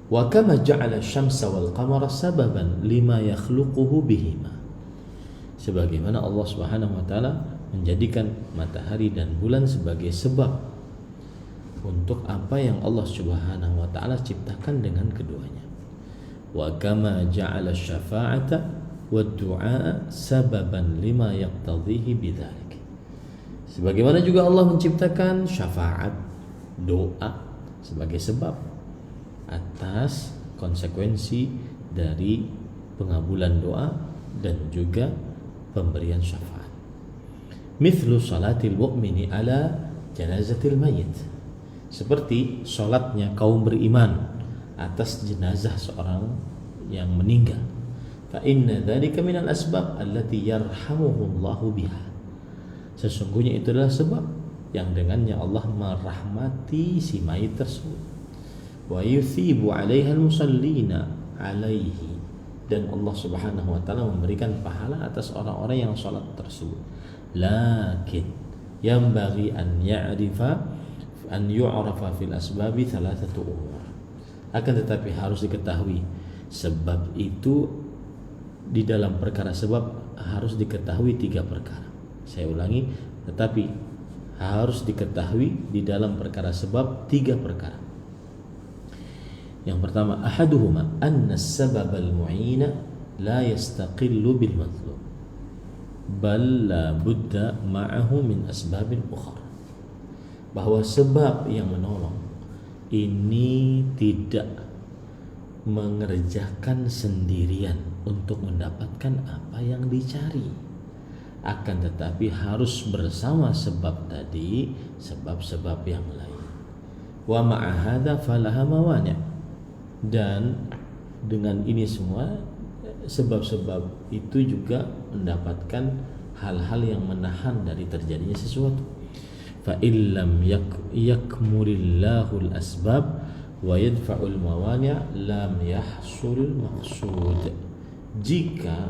Wa kama ja'ala asy-syamsa wal qamara sababan lima yakhluquhu bihima. Sebagaimana Allah Subhanahu wa taala menjadikan matahari dan bulan sebagai sebab untuk apa yang Allah Subhanahu wa taala ciptakan dengan keduanya. Wa kama ja'ala syafa'ata wa du'a sababan lima yaqtadhihi bidzalik. Sebagaimana juga Allah menciptakan syafaat, doa sebagai sebab atas konsekuensi dari pengabulan doa dan juga pemberian syafaat. Mithlu salatil mu'mini ala janazatil mayyit. Seperti salatnya kaum beriman atas jenazah seorang yang meninggal. Fa inna dzalika minal asbab allati yarhamuhu Allahu biha. Sesungguhnya itu adalah sebab yang dengannya Allah merahmati si mayit tersebut. Wa yuthibu 'alaiha al-musallina 'alaihi, dan Allah Subhanahu wa taala memberikan pahala atas orang-orang yang salat tersebut. Lakin yanbaghi an yu'rafa fil asbabi thalathatu umur. Akan tetapi harus diketahui sebab itu di dalam perkara sebab harus diketahui 3 perkara. Saya ulangi, tetapi harus diketahui di dalam perkara sebab 3 perkara. Yang pertama, ahaduhuma anna as-sabab al-mu'ina la yastaqillu bil matlub bal la budda ma'ahu min asbabin ukhra. Bahwa sebab yang menolong ini tidak mengerjakan sendirian untuk mendapatkan apa yang dicari. Akan tetapi harus bersama sebab tadi, sebab-sebab yang lain. Wa ma'a hadza falaha mawani'. Dan dengan ini semua, sebab-sebab itu juga mendapatkan hal-hal yang menahan dari terjadinya sesuatu. Fa illam yakmulillahu al-asbab wa yadfa'ul mawani' lam yahsul maqsud. Jika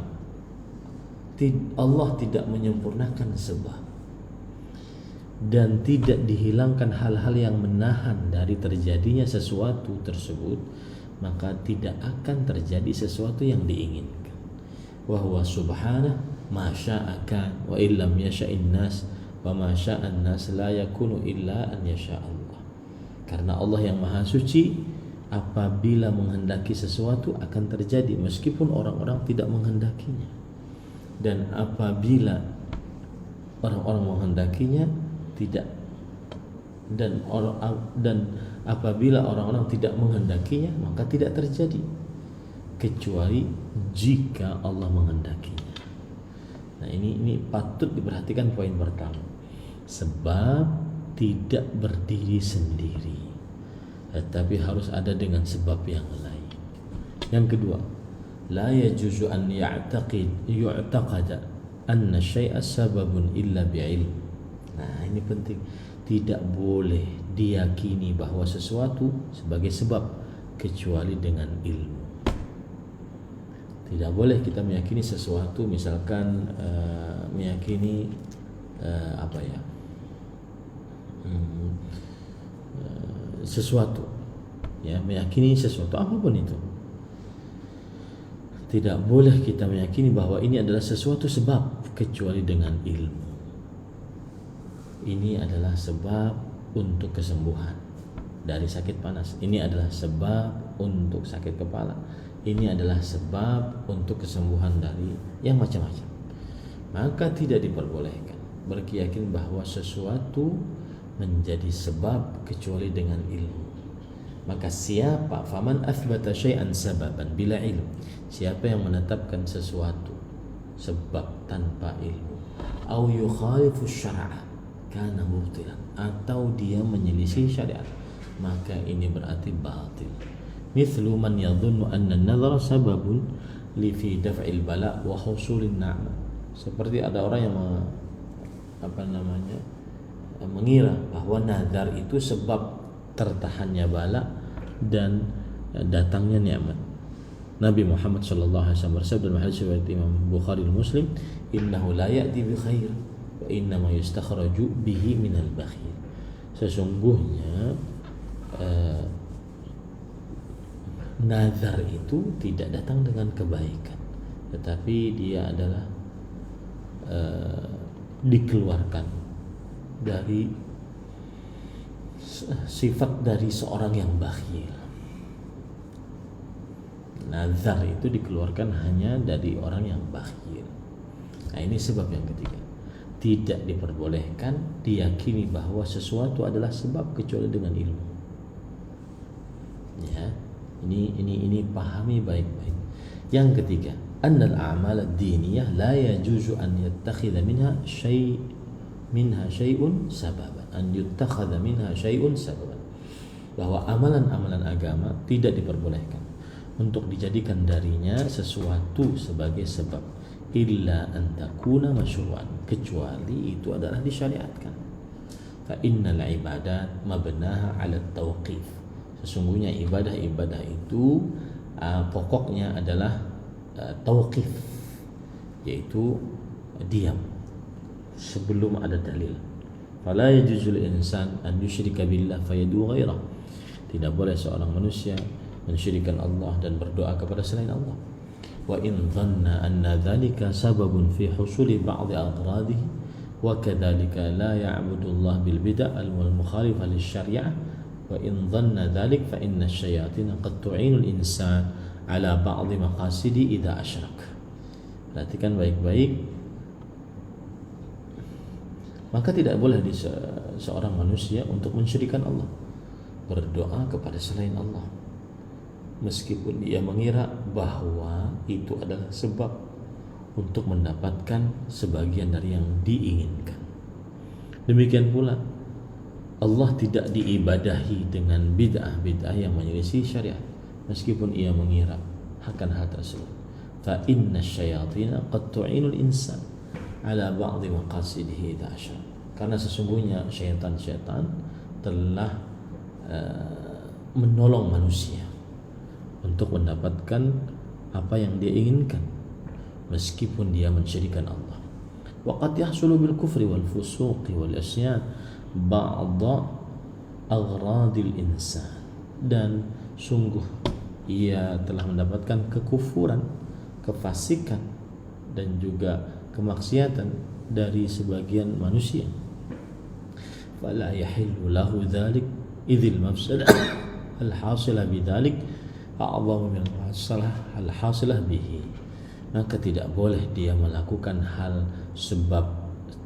Allah tidak menyempurnakan sebab dan tidak dihilangkan hal-hal yang menahan dari terjadinya sesuatu tersebut, maka tidak akan terjadi sesuatu yang diinginkan. Wa huwa subhanahu ma syaa kan wa illam yasha'in nas wa ma sya'an nas la yakunu illa an yasha Allah. Karena Allah yang maha suci, apabila menghendaki sesuatu akan terjadi meskipun orang-orang tidak menghendakinya. Dan apabila orang-orang menghendakinya tidak, dan apabila orang-orang tidak menghendakinya maka tidak terjadi kecuali jika Allah menghendakinya. Nah, ini patut diperhatikan poin pertama. Sebab tidak berdiri sendiri, tetapi harus ada dengan sebab yang lain. Yang kedua, la yajuzu an yu'taqada anna syai'a sababun illa bi'ilm. Nah, ini penting. Tidak boleh diyakini bahwa sesuatu sebagai sebab kecuali dengan ilmu. Tidak boleh kita meyakini sesuatu, misalkan meyakini sesuatu, ya, meyakini sesuatu apapun itu. Tidak boleh kita meyakini bahwa ini adalah sesuatu sebab kecuali dengan ilmu. Ini adalah sebab untuk kesembuhan dari sakit panas. Ini adalah sebab untuk sakit kepala. Ini adalah sebab untuk kesembuhan dari yang macam-macam. Maka tidak diperbolehkan berkeyakinan bahwa sesuatu menjadi sebab kecuali dengan ilmu. Maka siapa, faman athbata syai'an sababan bila ilm, siapa yang menetapkan sesuatu sebab tanpa ilmu, au yukhalifu syar'a kana mubtilan, atau dia menyelisih syariat, maka ini berarti batil. Mithlu man yadhunnu anna an-nadhara sababun li fi daf'il bala wa husulin na'mah. Seperti ada orang yang mengira bahwa nazar itu sebab tertahannya bala dan datangnya nikmat. Nabi Muhammad sallallahu alaihi wasallam bersabda dalam hadis riwayat Imam Bukhari dan Muslim, "Innahu la ya'ti bi khair wa innama yustakhraju bihi minal bakhil." Sesungguhnya nazar itu tidak datang dengan kebaikan, tetapi dia adalah dikeluarkan dari sifat dari seorang yang bakhil. Nazar itu dikeluarkan hanya dari orang yang bakhil. Nah, ini sebab yang ketiga. Tidak diperbolehkan diyakini bahwa sesuatu adalah sebab kecuali dengan ilmu. Ya, ini pahami baik-baik. Yang ketiga, annal a'mal ad-diniyah la yajuzu an yattakhidha minha syai'un sababan, an yuttakhadha minha syai'un sababan. Bahwa amalan-amalan agama tidak diperbolehkan untuk dijadikan darinya sesuatu sebagai sebab, illa an takuna masyru'an, kecuali itu adalah disyariatkan. Fa innal ibadat mabnaha 'ala at-tawqif. Sesungguhnya ibadah-ibadah itu pokoknya adalah tauqif, yaitu diam sebelum ada dalil. Fala yajuzul insan an yusyrika billah fayadu ghairah. Tidak boleh seorang manusia mensyirikkan Allah dan berdoa kepada selain Allah. Wa in dhanna anna dhalika sababun fi husuli ba'd aghradihi wa kadzalika la ya'budu Allah bil bid'ah al mukhalifah lisyari'ah. Wa in dhanna dhalik fa inna asyayatin qad tu'inu al-insan ala ba'd maqasidi idza asyrak. Perhatikan baik-baik. Maka tidak boleh seorang manusia untuk mensyirikkan Allah, berdoa kepada selain Allah. meskipun dia mengira bahwa itu adalah sebab untuk mendapatkan sebagian dari yang diinginkan. Demikian pula Allah tidak diibadahi dengan bid'ah yang menyelisih syariat meskipun ia mengira akan hal tersebut. Fa inna syayatina qad tu'inul insan ala ba'dhi maqasidihi da'asyar. Karena sesungguhnya syaitan-syaitan telah menolong manusia untuk mendapatkan apa yang dia inginkan meskipun dia mensyirikkan Allah. Wa qad yahsulu bil kufri wal fusuqi wal isyan ba'dha aghradil insan. Dan sungguh ia telah mendapatkan kekufuran, kefasikan dan juga kemaksiatan dari sebagian manusia. Fala yahillu lahu dzalik idzil mafsadah al-hasilah bidzalik a'zamu min al-masalah al-hasilah bihi. Maka tidak boleh dia melakukan hal sebab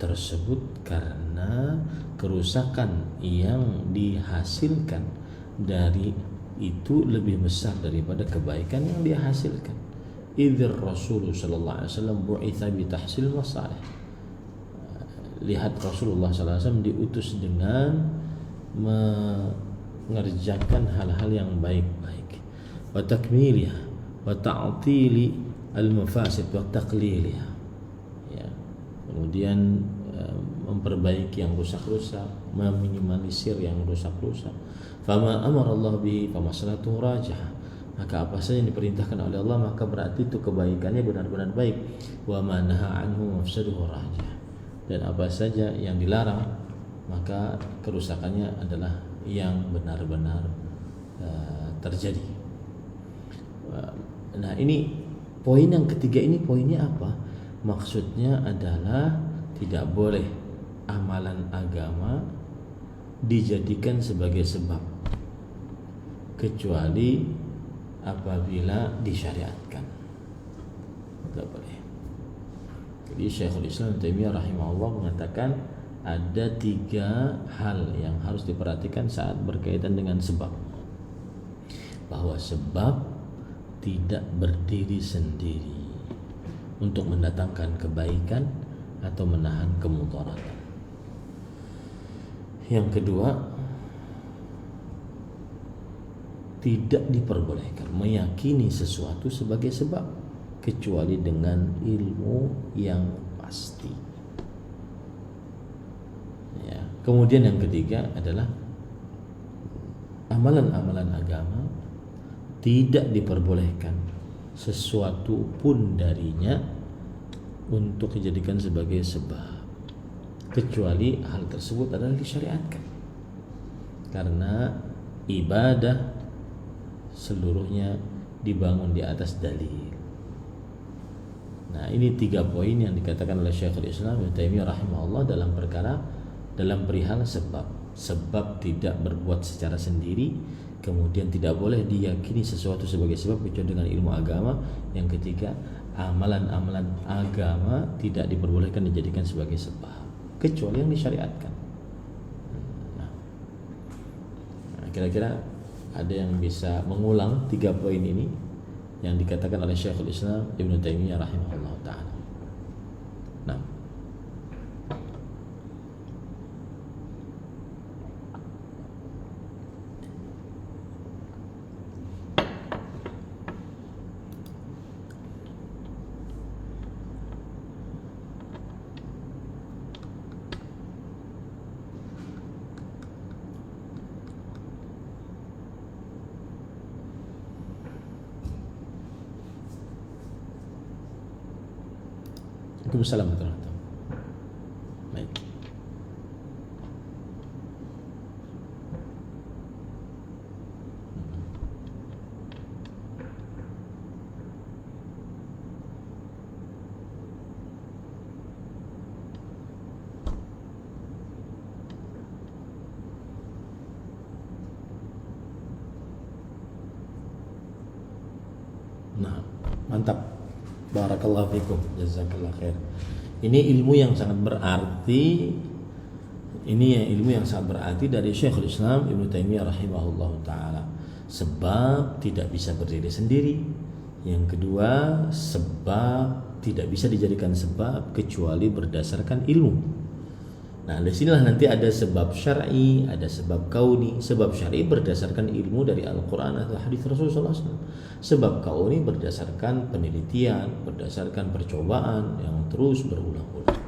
tersebut karena kerusakan yang dihasilkan dari itu lebih besar daripada kebaikan yang dia hasilkan. Idzir Rasul sallallahu alaihi wasallam bu'itsa bi tahsil masalih. Lihat Rasulullah sallallahu alaihi wasallam diutus dengan mengerjakan hal-hal yang baik-baik, wa takmiliha wa ta'tili al-mafasid wa taqliliha. Ya. Kemudian memperbaiki yang rusak-rusak, meminimalisir yang rusak-rusak. Fama amara Allah bihi famaslahatuhu rajih. Maka apa saja yang diperintahkan oleh Allah maka berarti itu kebaikannya benar-benar baik. Wa ma naha anhu mafsaduhu rajih. Dan apa saja yang dilarang maka kerusakannya adalah yang benar-benar terjadi. Nah, ini poin yang ketiga. Ini poinnya apa? Maksudnya adalah tidak boleh amalan agama dijadikan sebagai sebab kecuali apabila disyariatkan. Tidak boleh. Jadi Syekhul Islam Taimiyah rahimahullah mengatakan ada 3 hal yang harus diperhatikan saat berkaitan dengan sebab. Bahwa sebab tidak berdiri sendiri untuk mendatangkan kebaikan atau menahan kemudaratan. Yang kedua, tidak diperbolehkan meyakini sesuatu sebagai sebab kecuali dengan ilmu yang pasti. Ya. Kemudian yang ketiga adalah amalan-amalan agama tidak diperbolehkan sesuatu pun darinya untuk dijadikan sebagai sebab kecuali hal tersebut adalah disyariatkan. Karena ibadah seluruhnya dibangun di atas dalil. Nah, ini 3 poin yang dikatakan oleh Syekhul Islam Ibnu Taimiyah rahimahullah dalam perihal sebab. Sebab tidak berbuat secara sendiri, kemudian tidak boleh diyakini sesuatu sebagai sebab kecuali dengan ilmu agama. Yang ketiga, amalan-amalan agama tidak diperbolehkan dijadikan sebagai sebab kecuali yang disyariatkan. Nah, kira-kira ada yang bisa mengulang 3 poin ini yang dikatakan oleh Syekhul Islam Ibnu Taimiyah rahimahullah ta'ala. Nah, Waalaikumsalam warahmatullahi wabarakatuh. Baik. Nah, mantap. Barakallahu fikum, jazakallah khair. Ini ilmu yang sangat berarti. Ini ilmu yang sangat berarti dari Syekhul Islam Ibnu Taimiyah rahimahullah taala. sebab tidak bisa berdiri sendiri. Yang kedua, sebab tidak bisa dijadikan sebab kecuali berdasarkan ilmu. Nah, di sinilah nanti ada sebab syar'i, ada sebab kauni. Sebab syar'i berdasarkan ilmu dari Al-Quran atau hadis Rasulullah SAW. Sebab kauni berdasarkan penelitian, berdasarkan percobaan yang terus berulang-ulang.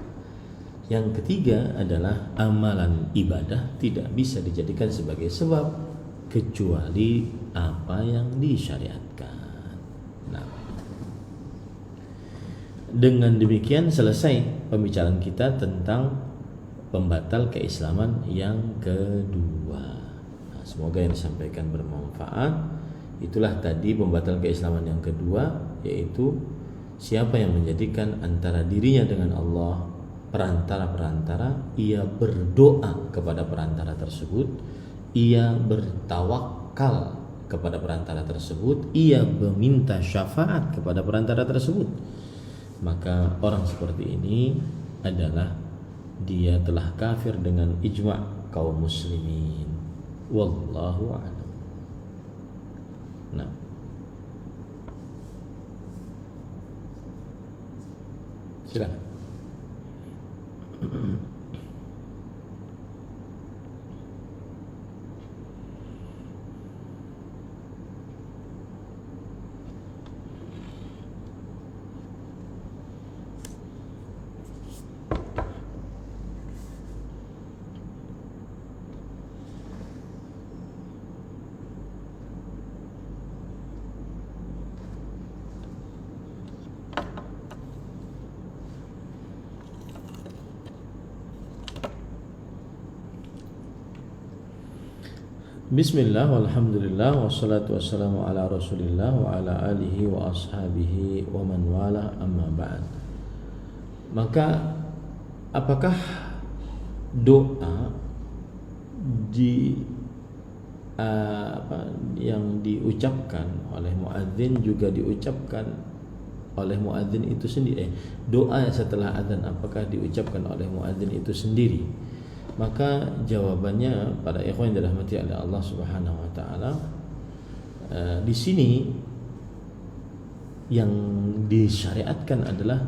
Yang ketiga adalah amalan ibadah tidak bisa dijadikan sebagai sebab kecuali apa yang disyariatkan. Nah, dengan demikian selesai pembicaraan kita tentang pembatal keislaman yang kedua. Nah, semoga yang disampaikan bermanfaat. Itulah tadi pembatal keislaman yang kedua, yaitu siapa yang menjadikan antara dirinya dengan Allah perantara-perantara, ia berdoa kepada perantara tersebut, ia bertawakal kepada perantara tersebut, ia meminta syafaat kepada perantara tersebut, maka orang seperti ini adalah dia telah kafir dengan ijma' kaum muslimin. Wallahu a'lam. Nah, silakan. Bismillah, walhamdulillah, wassalatu wassalamu ala rasulillah wa ala alihi wa ashabihi wa man wala, amma ba'd. Maka apakah doa yang diucapkan oleh muadzin juga diucapkan oleh muadzin itu sendiri? Doa setelah azan apakah diucapkan oleh muadzin itu sendiri? Maka jawabannya pada ikhwan yang dirahmati oleh Allah Subhanahu wa taala, di sini yang disyariatkan adalah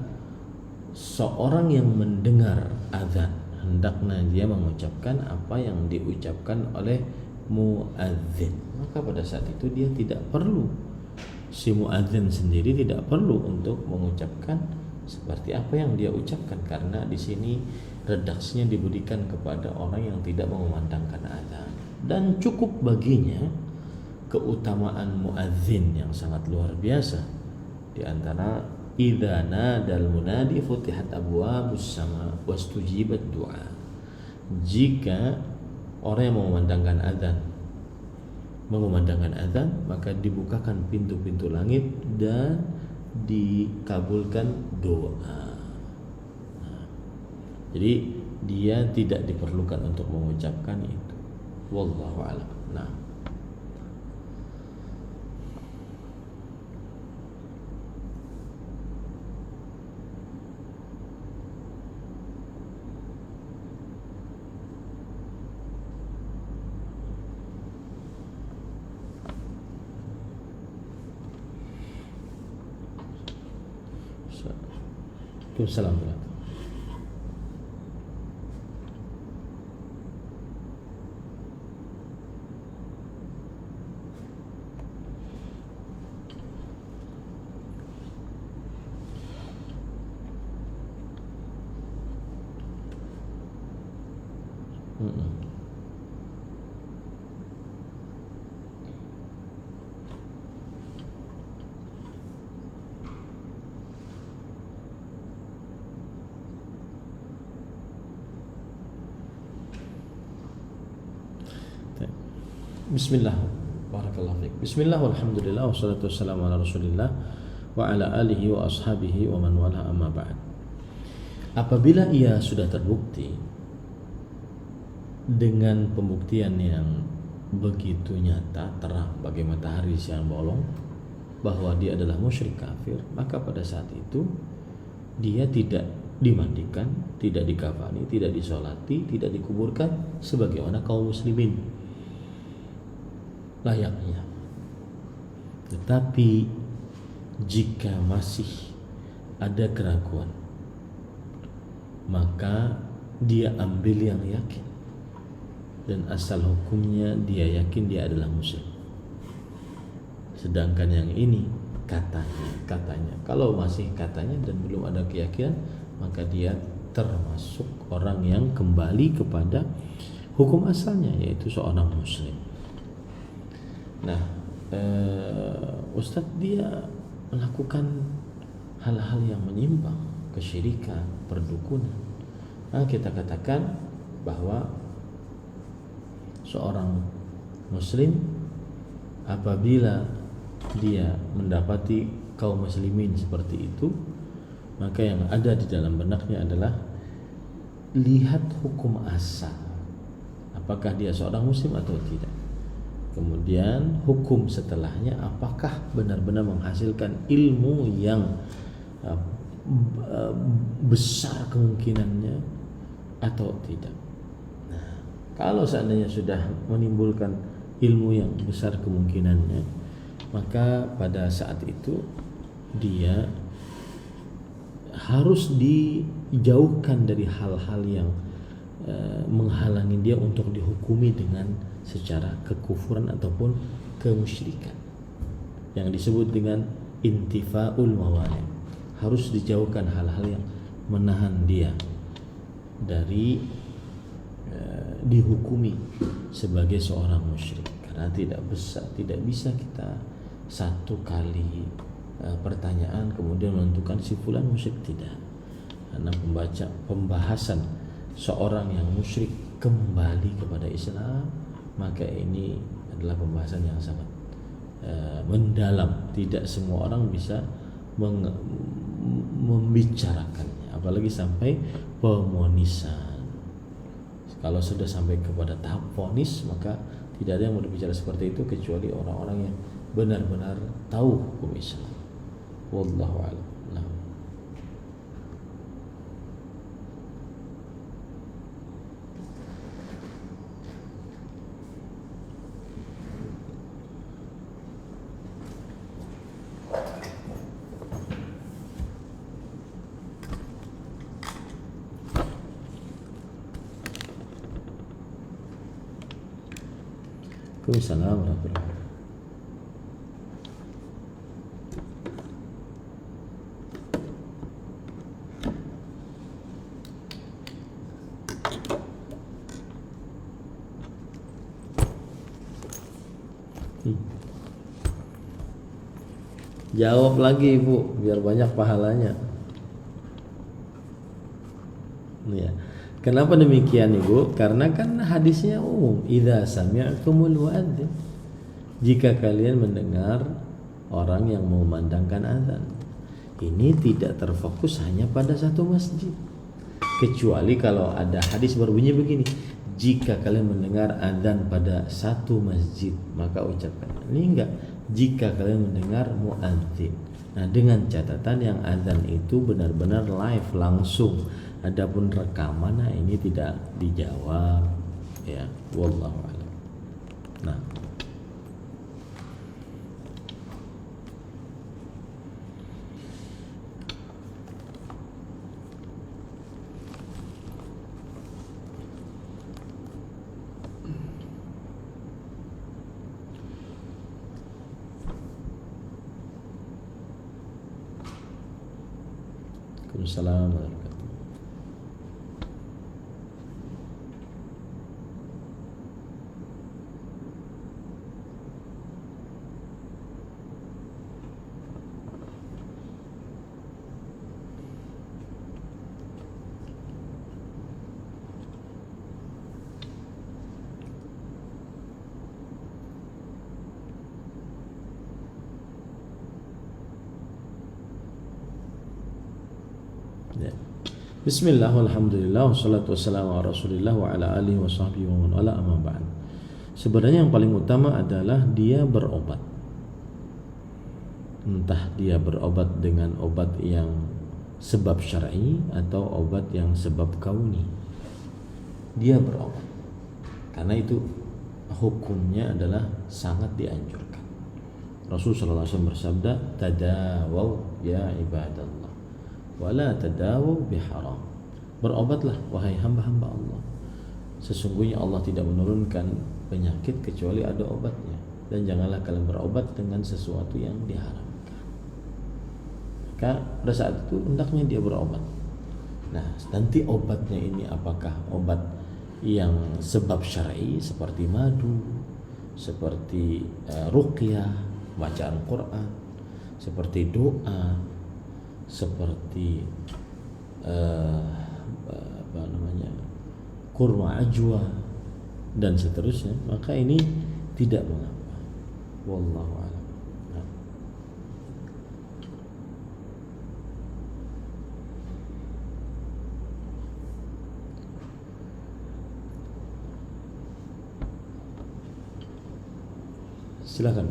seorang yang mendengar azan hendaknya dia mengucapkan apa yang diucapkan oleh muadzin. Maka pada saat itu dia tidak perlu, si muadzin sendiri tidak perlu untuk mengucapkan seperti apa yang dia ucapkan, karena di sini redaksinya diberikan kepada orang yang tidak mengumandangkan azan, dan cukup baginya keutamaan muadzin yang sangat luar biasa. Di antara idza nadal munadi futihat abwabus sama wastujibat du'a. Jika orang yang mengumandangkan azan, maka dibukakan pintu-pintu langit dan dikabulkan doa. Jadi dia tidak diperlukan untuk mengucapkan itu. Wallahu a'lam. Nah, Assalamualaikum. Bismillah, barakallahu fiik. Bismillah, walhamdulillah, wassalatu wassalamu ala rasulillah wa ala alihi wa ashabihi wa man wala, amma ba'd. Apabila ia sudah terbukti dengan pembuktian yang begitu nyata, terang bagai matahari siang bolong, bahwa dia adalah musyrik kafir, maka pada saat itu dia tidak dimandikan, tidak dikafani, tidak disolati, tidak dikuburkan sebagaimana kaum muslimin layaknya. Tetapi jika masih ada keraguan, maka dia ambil yang yakin, dan asal hukumnya dia yakin dia adalah muslim. Sedangkan yang ini katanya, kalau masih katanya dan belum ada keyakinan, maka dia termasuk orang yang kembali kepada hukum asalnya, yaitu seorang muslim. Nah, Ustadz dia melakukan hal-hal yang menyimpang, kesyirikan, perdukunan. Nah, kita katakan bahwa seorang muslim apabila dia mendapati kaum muslimin seperti itu, maka yang ada di dalam benaknya adalah lihat hukum asal, apakah dia seorang muslim atau tidak. Kemudian hukum setelahnya, apakah benar-benar menghasilkan ilmu yang besar kemungkinannya atau tidak. Nah, kalau seandainya sudah menimbulkan ilmu yang besar kemungkinannya, maka pada saat itu dia harus dijauhkan dari hal-hal yang menghalangi dia untuk dihukumi dengan secara kekufuran ataupun kemusyrikan, yang disebut dengan intifaul mawani. Harus dijauhkan hal-hal yang menahan dia dari dihukumi sebagai seorang musyrik. Karena tidak bisa kita satu kali pertanyaan kemudian menentukan si fulan musyrik, tidak. Karena pembahasan seorang yang musyrik kembali kepada Islam, maka ini adalah pembahasan yang sangat mendalam. Tidak semua orang bisa membicarakannya, apalagi sampai pemonisan. Kalau sudah sampai kepada tahap vonis, maka tidak ada yang mau berbicara seperti itu kecuali orang-orang yang benar-benar tahu hukum Islam. Wallahu a'lam. Waalaikumsalam warahmatullahi wabarakatuh. Jawab lagi Ibu, biar banyak pahalanya. Ya. Kenapa demikian Ibu? Karena kan hadisnya umum, idza sami'tumul muadzin. Jika kalian mendengar orang yang memandangkan azan. Ini tidak terfokus hanya pada satu masjid. Kecuali kalau ada hadis berbunyi begini, jika kalian mendengar azan pada satu masjid, maka ucapkan. Ini enggak, jika kalian mendengar muadzin. Nah, dengan catatan yang azan itu benar-benar live, langsung. Adapun rekaman, nah ini tidak dijawab, ya. Wallahu a'lam. Nah, Waalaikumsalam warahmatullahi wabarakatuh. Ya. Bismillah, walhamdulillah, wassalatu wassalamu ala rasulillah wa ala alihi wa sahbihi wa man wala, amma ba'd. Sebenarnya yang paling utama adalah dia berobat. Entah dia berobat dengan obat yang sebab syar'i atau obat yang sebab kauni. Dia berobat. Karena itu hukumnya adalah sangat dianjurkan. Rasulullah SAW bersabda, tadawaw ya ibadallah, wala tadawaw biharam. Berobatlah wahai hamba-hamba Allah, sesungguhnya Allah tidak menurunkan penyakit kecuali ada obatnya, dan janganlah kalian berobat dengan sesuatu yang diharamkan. Maka pada saat itu hendaknya dia berobat. Nah, nanti obatnya ini apakah obat yang sebab syar'i seperti madu, seperti ruqyah, bacaan Quran, seperti doa, seperti kurma ajwa dan seterusnya, maka ini tidak mengapa. Wallahu a'lam. Nah. Silakan.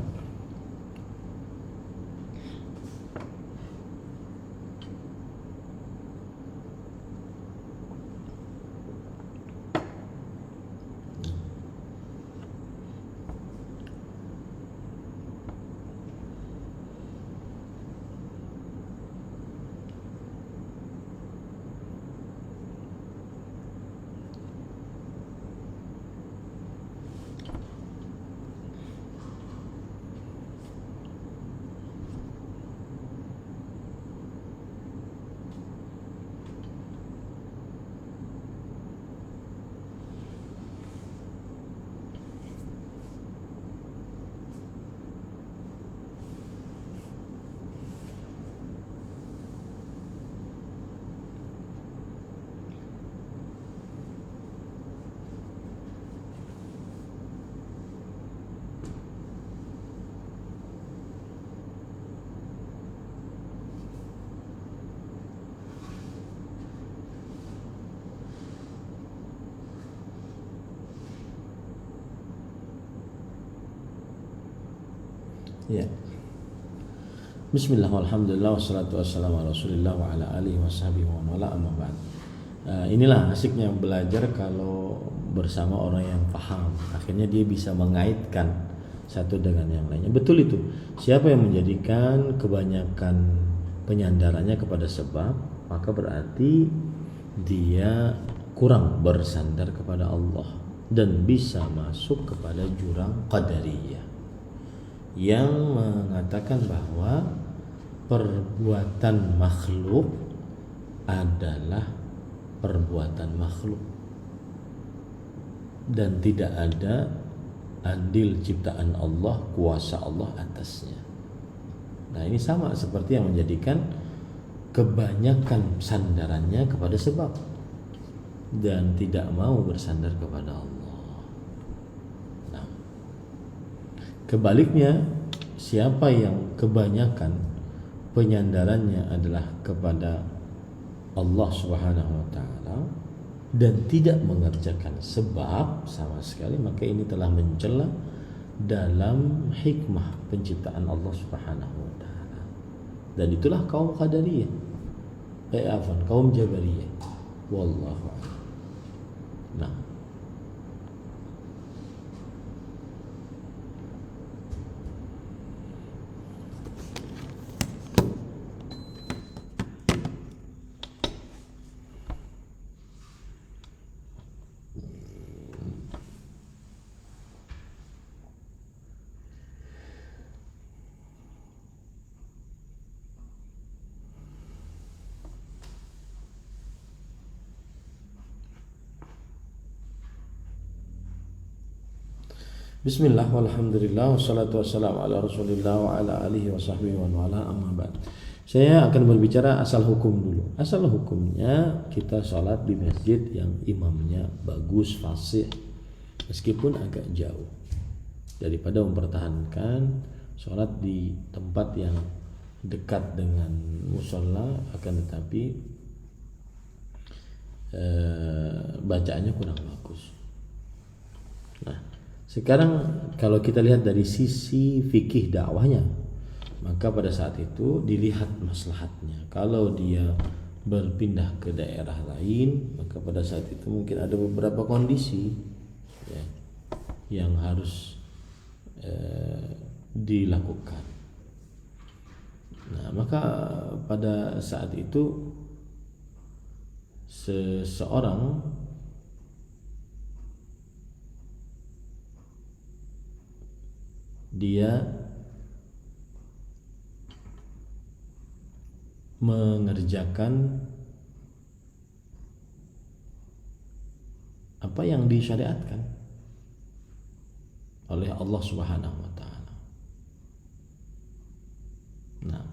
Ya. Bismillah, walhamdulillah, wassalatu wassalamu ala rasulillah wa ala alihi wa sahbihi wa mala, amma ba'd. Inilah asiknya belajar kalau bersama orang yang paham. Akhirnya dia bisa mengaitkan satu dengan yang lainnya. Betul itu. Siapa yang menjadikan kebanyakan penyandarannya kepada sebab, maka berarti dia kurang bersandar kepada Allah dan bisa masuk kepada jurang qadariyah yang mengatakan bahwa perbuatan makhluk adalah perbuatan makhluk dan tidak ada andil ciptaan Allah, kuasa Allah atasnya. Nah, ini sama seperti yang menjadikan kebanyakan sandarannya kepada sebab dan tidak mau bersandar kepada Allah. Kebaliknya, siapa yang kebanyakan penyandarannya adalah kepada Allah Subhanahu wa taala dan tidak mengerjakan sebab sama sekali, maka ini telah mencela dalam hikmah penciptaan Allah Subhanahu wa taala. Dan itulah kaum Qadariyah. Kaum Jabariyah. Wallahu a'lam. Nah, bismillah, walhamdulillah, wassalatu wassalamu ala rasulillah wa ala alihi wa sahbihi wa wala, amma ba'd. Saya akan berbicara asal hukum dulu. Asal hukumnya kita sholat di masjid yang imamnya bagus, fasih, meskipun agak jauh, daripada mempertahankan sholat di tempat yang dekat dengan musola akan tetapi bacaannya kurang bagus. Nah, sekarang kalau kita lihat dari sisi fikih dakwahnya, maka pada saat itu dilihat maslahatnya. Kalau dia berpindah ke daerah lain, maka pada saat itu mungkin ada beberapa kondisi ya, yang harus dilakukan. Nah, maka pada saat itu seseorang dia mengerjakan apa yang disyariatkan oleh Allah Subhanahu wa taala. Nah,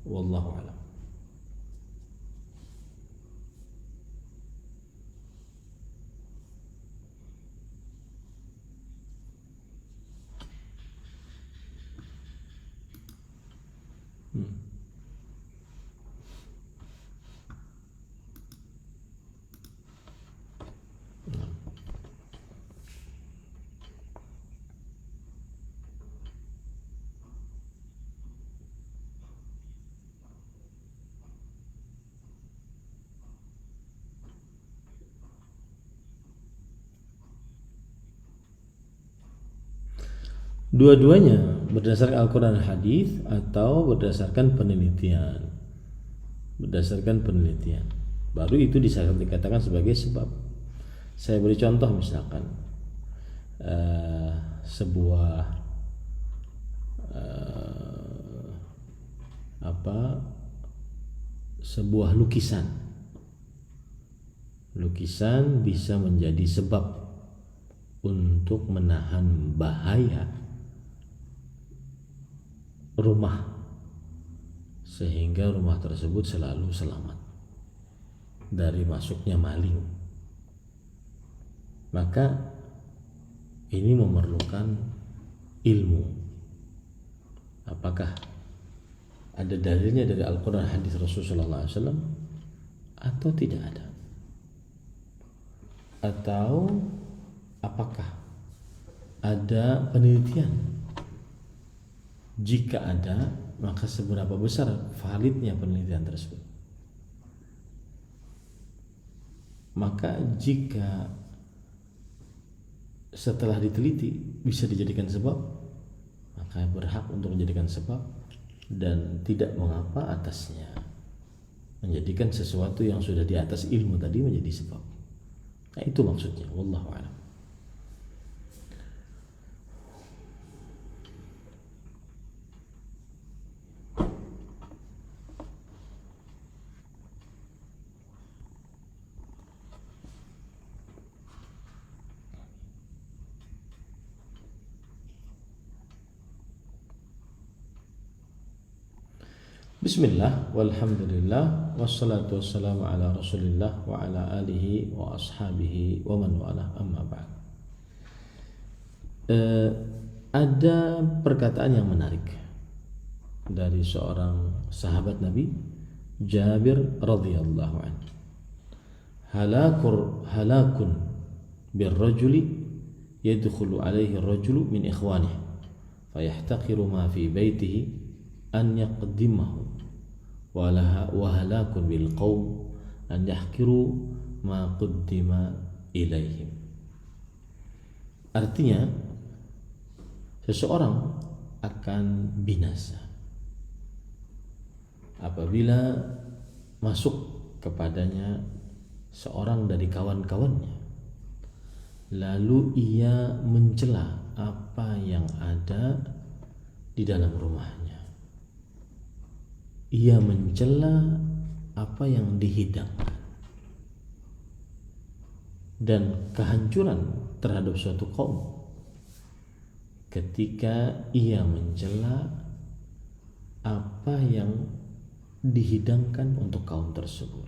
wallahu a'lam. Dua-duanya berdasarkan Al-Quran dan Hadis atau berdasarkan penelitian. Berdasarkan penelitian, baru itu dikatakan sebagai sebab. Saya beri contoh, misalkan sebuah sebuah lukisan bisa menjadi sebab untuk menahan bahaya rumah, sehingga rumah tersebut selalu selamat dari masuknya maling. Maka ini memerlukan ilmu. Apakah ada dalilnya dari Al-Quran, hadis Rasulullah SAW, atau tidak ada? Atau apakah ada penelitian? Jika ada, maka seberapa besar validnya penelitian tersebut? Maka jika setelah diteliti bisa dijadikan sebab, maka berhak untuk menjadikan sebab dan tidak mengapa atasnya menjadikan sesuatu yang sudah di atas ilmu tadi menjadi sebab. Nah, itu maksudnya, wallahu a'lam. Bismillah, walhamdulillah, wassalatu wassalamu ala rasulillah wa ala alihi wa ashabihi wa man wala, amma ba'd. Ada perkataan yang menarik dari seorang sahabat Nabi, Jabir radhiyallahu anhu. Halakun birrajuli yadkhulu alaihi ar-rajulu min ikhwanihi fayahtaqiru ma fi baitihi an yaqdimahu wa halakun bil qaum an yahkiru ma qaddima ilaihim. Artinya, seseorang akan binasa apabila masuk kepadanya seorang dari kawan-kawannya, lalu ia mencela apa yang ada di dalam rumahnya. Ia mencela apa yang dihidangkan, dan kehancuran terhadap suatu kaum ketika ia mencela apa yang dihidangkan untuk kaum tersebut.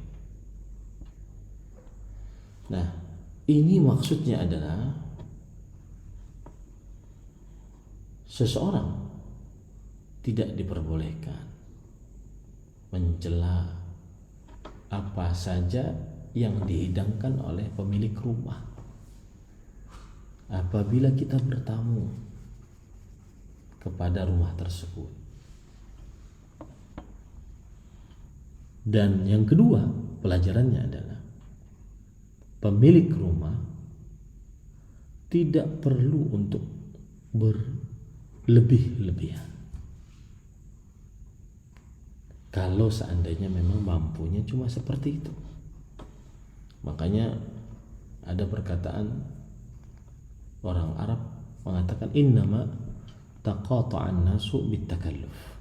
Nah, ini maksudnya adalah seseorang tidak diperbolehkan mencela apa saja yang dihidangkan oleh pemilik rumah apabila kita bertamu kepada rumah tersebut. Dan yang kedua, pelajarannya adalah pemilik rumah tidak perlu untuk lebih-lebihan. Kalau seandainya memang mampunya cuma seperti itu. Makanya ada perkataan orang Arab mengatakan innama taqata'an nasu bitakalluf.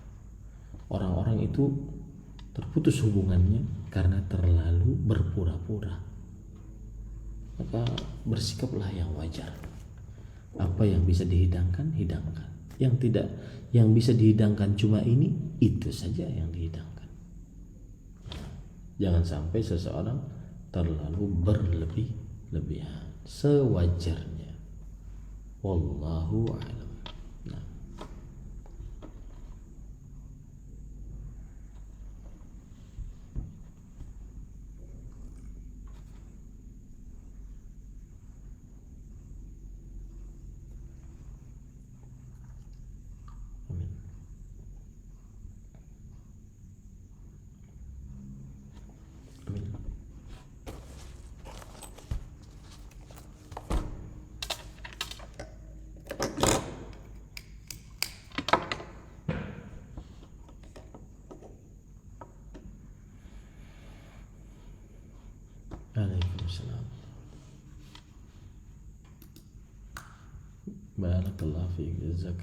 Orang-orang itu terputus hubungannya karena terlalu berpura-pura. Maka bersikaplah yang wajar. Apa yang bisa dihidangkan, hidangkan. Yang tidak, yang bisa dihidangkan cuma ini, itu saja yang dihidangkan. Jangan sampai seseorang terlalu berlebih-lebihan, sewajarnya. Wallahu a'lam. Nah. Amin. Amin. Waalaikumsalam. Barakallahu fiik. Jazakallah.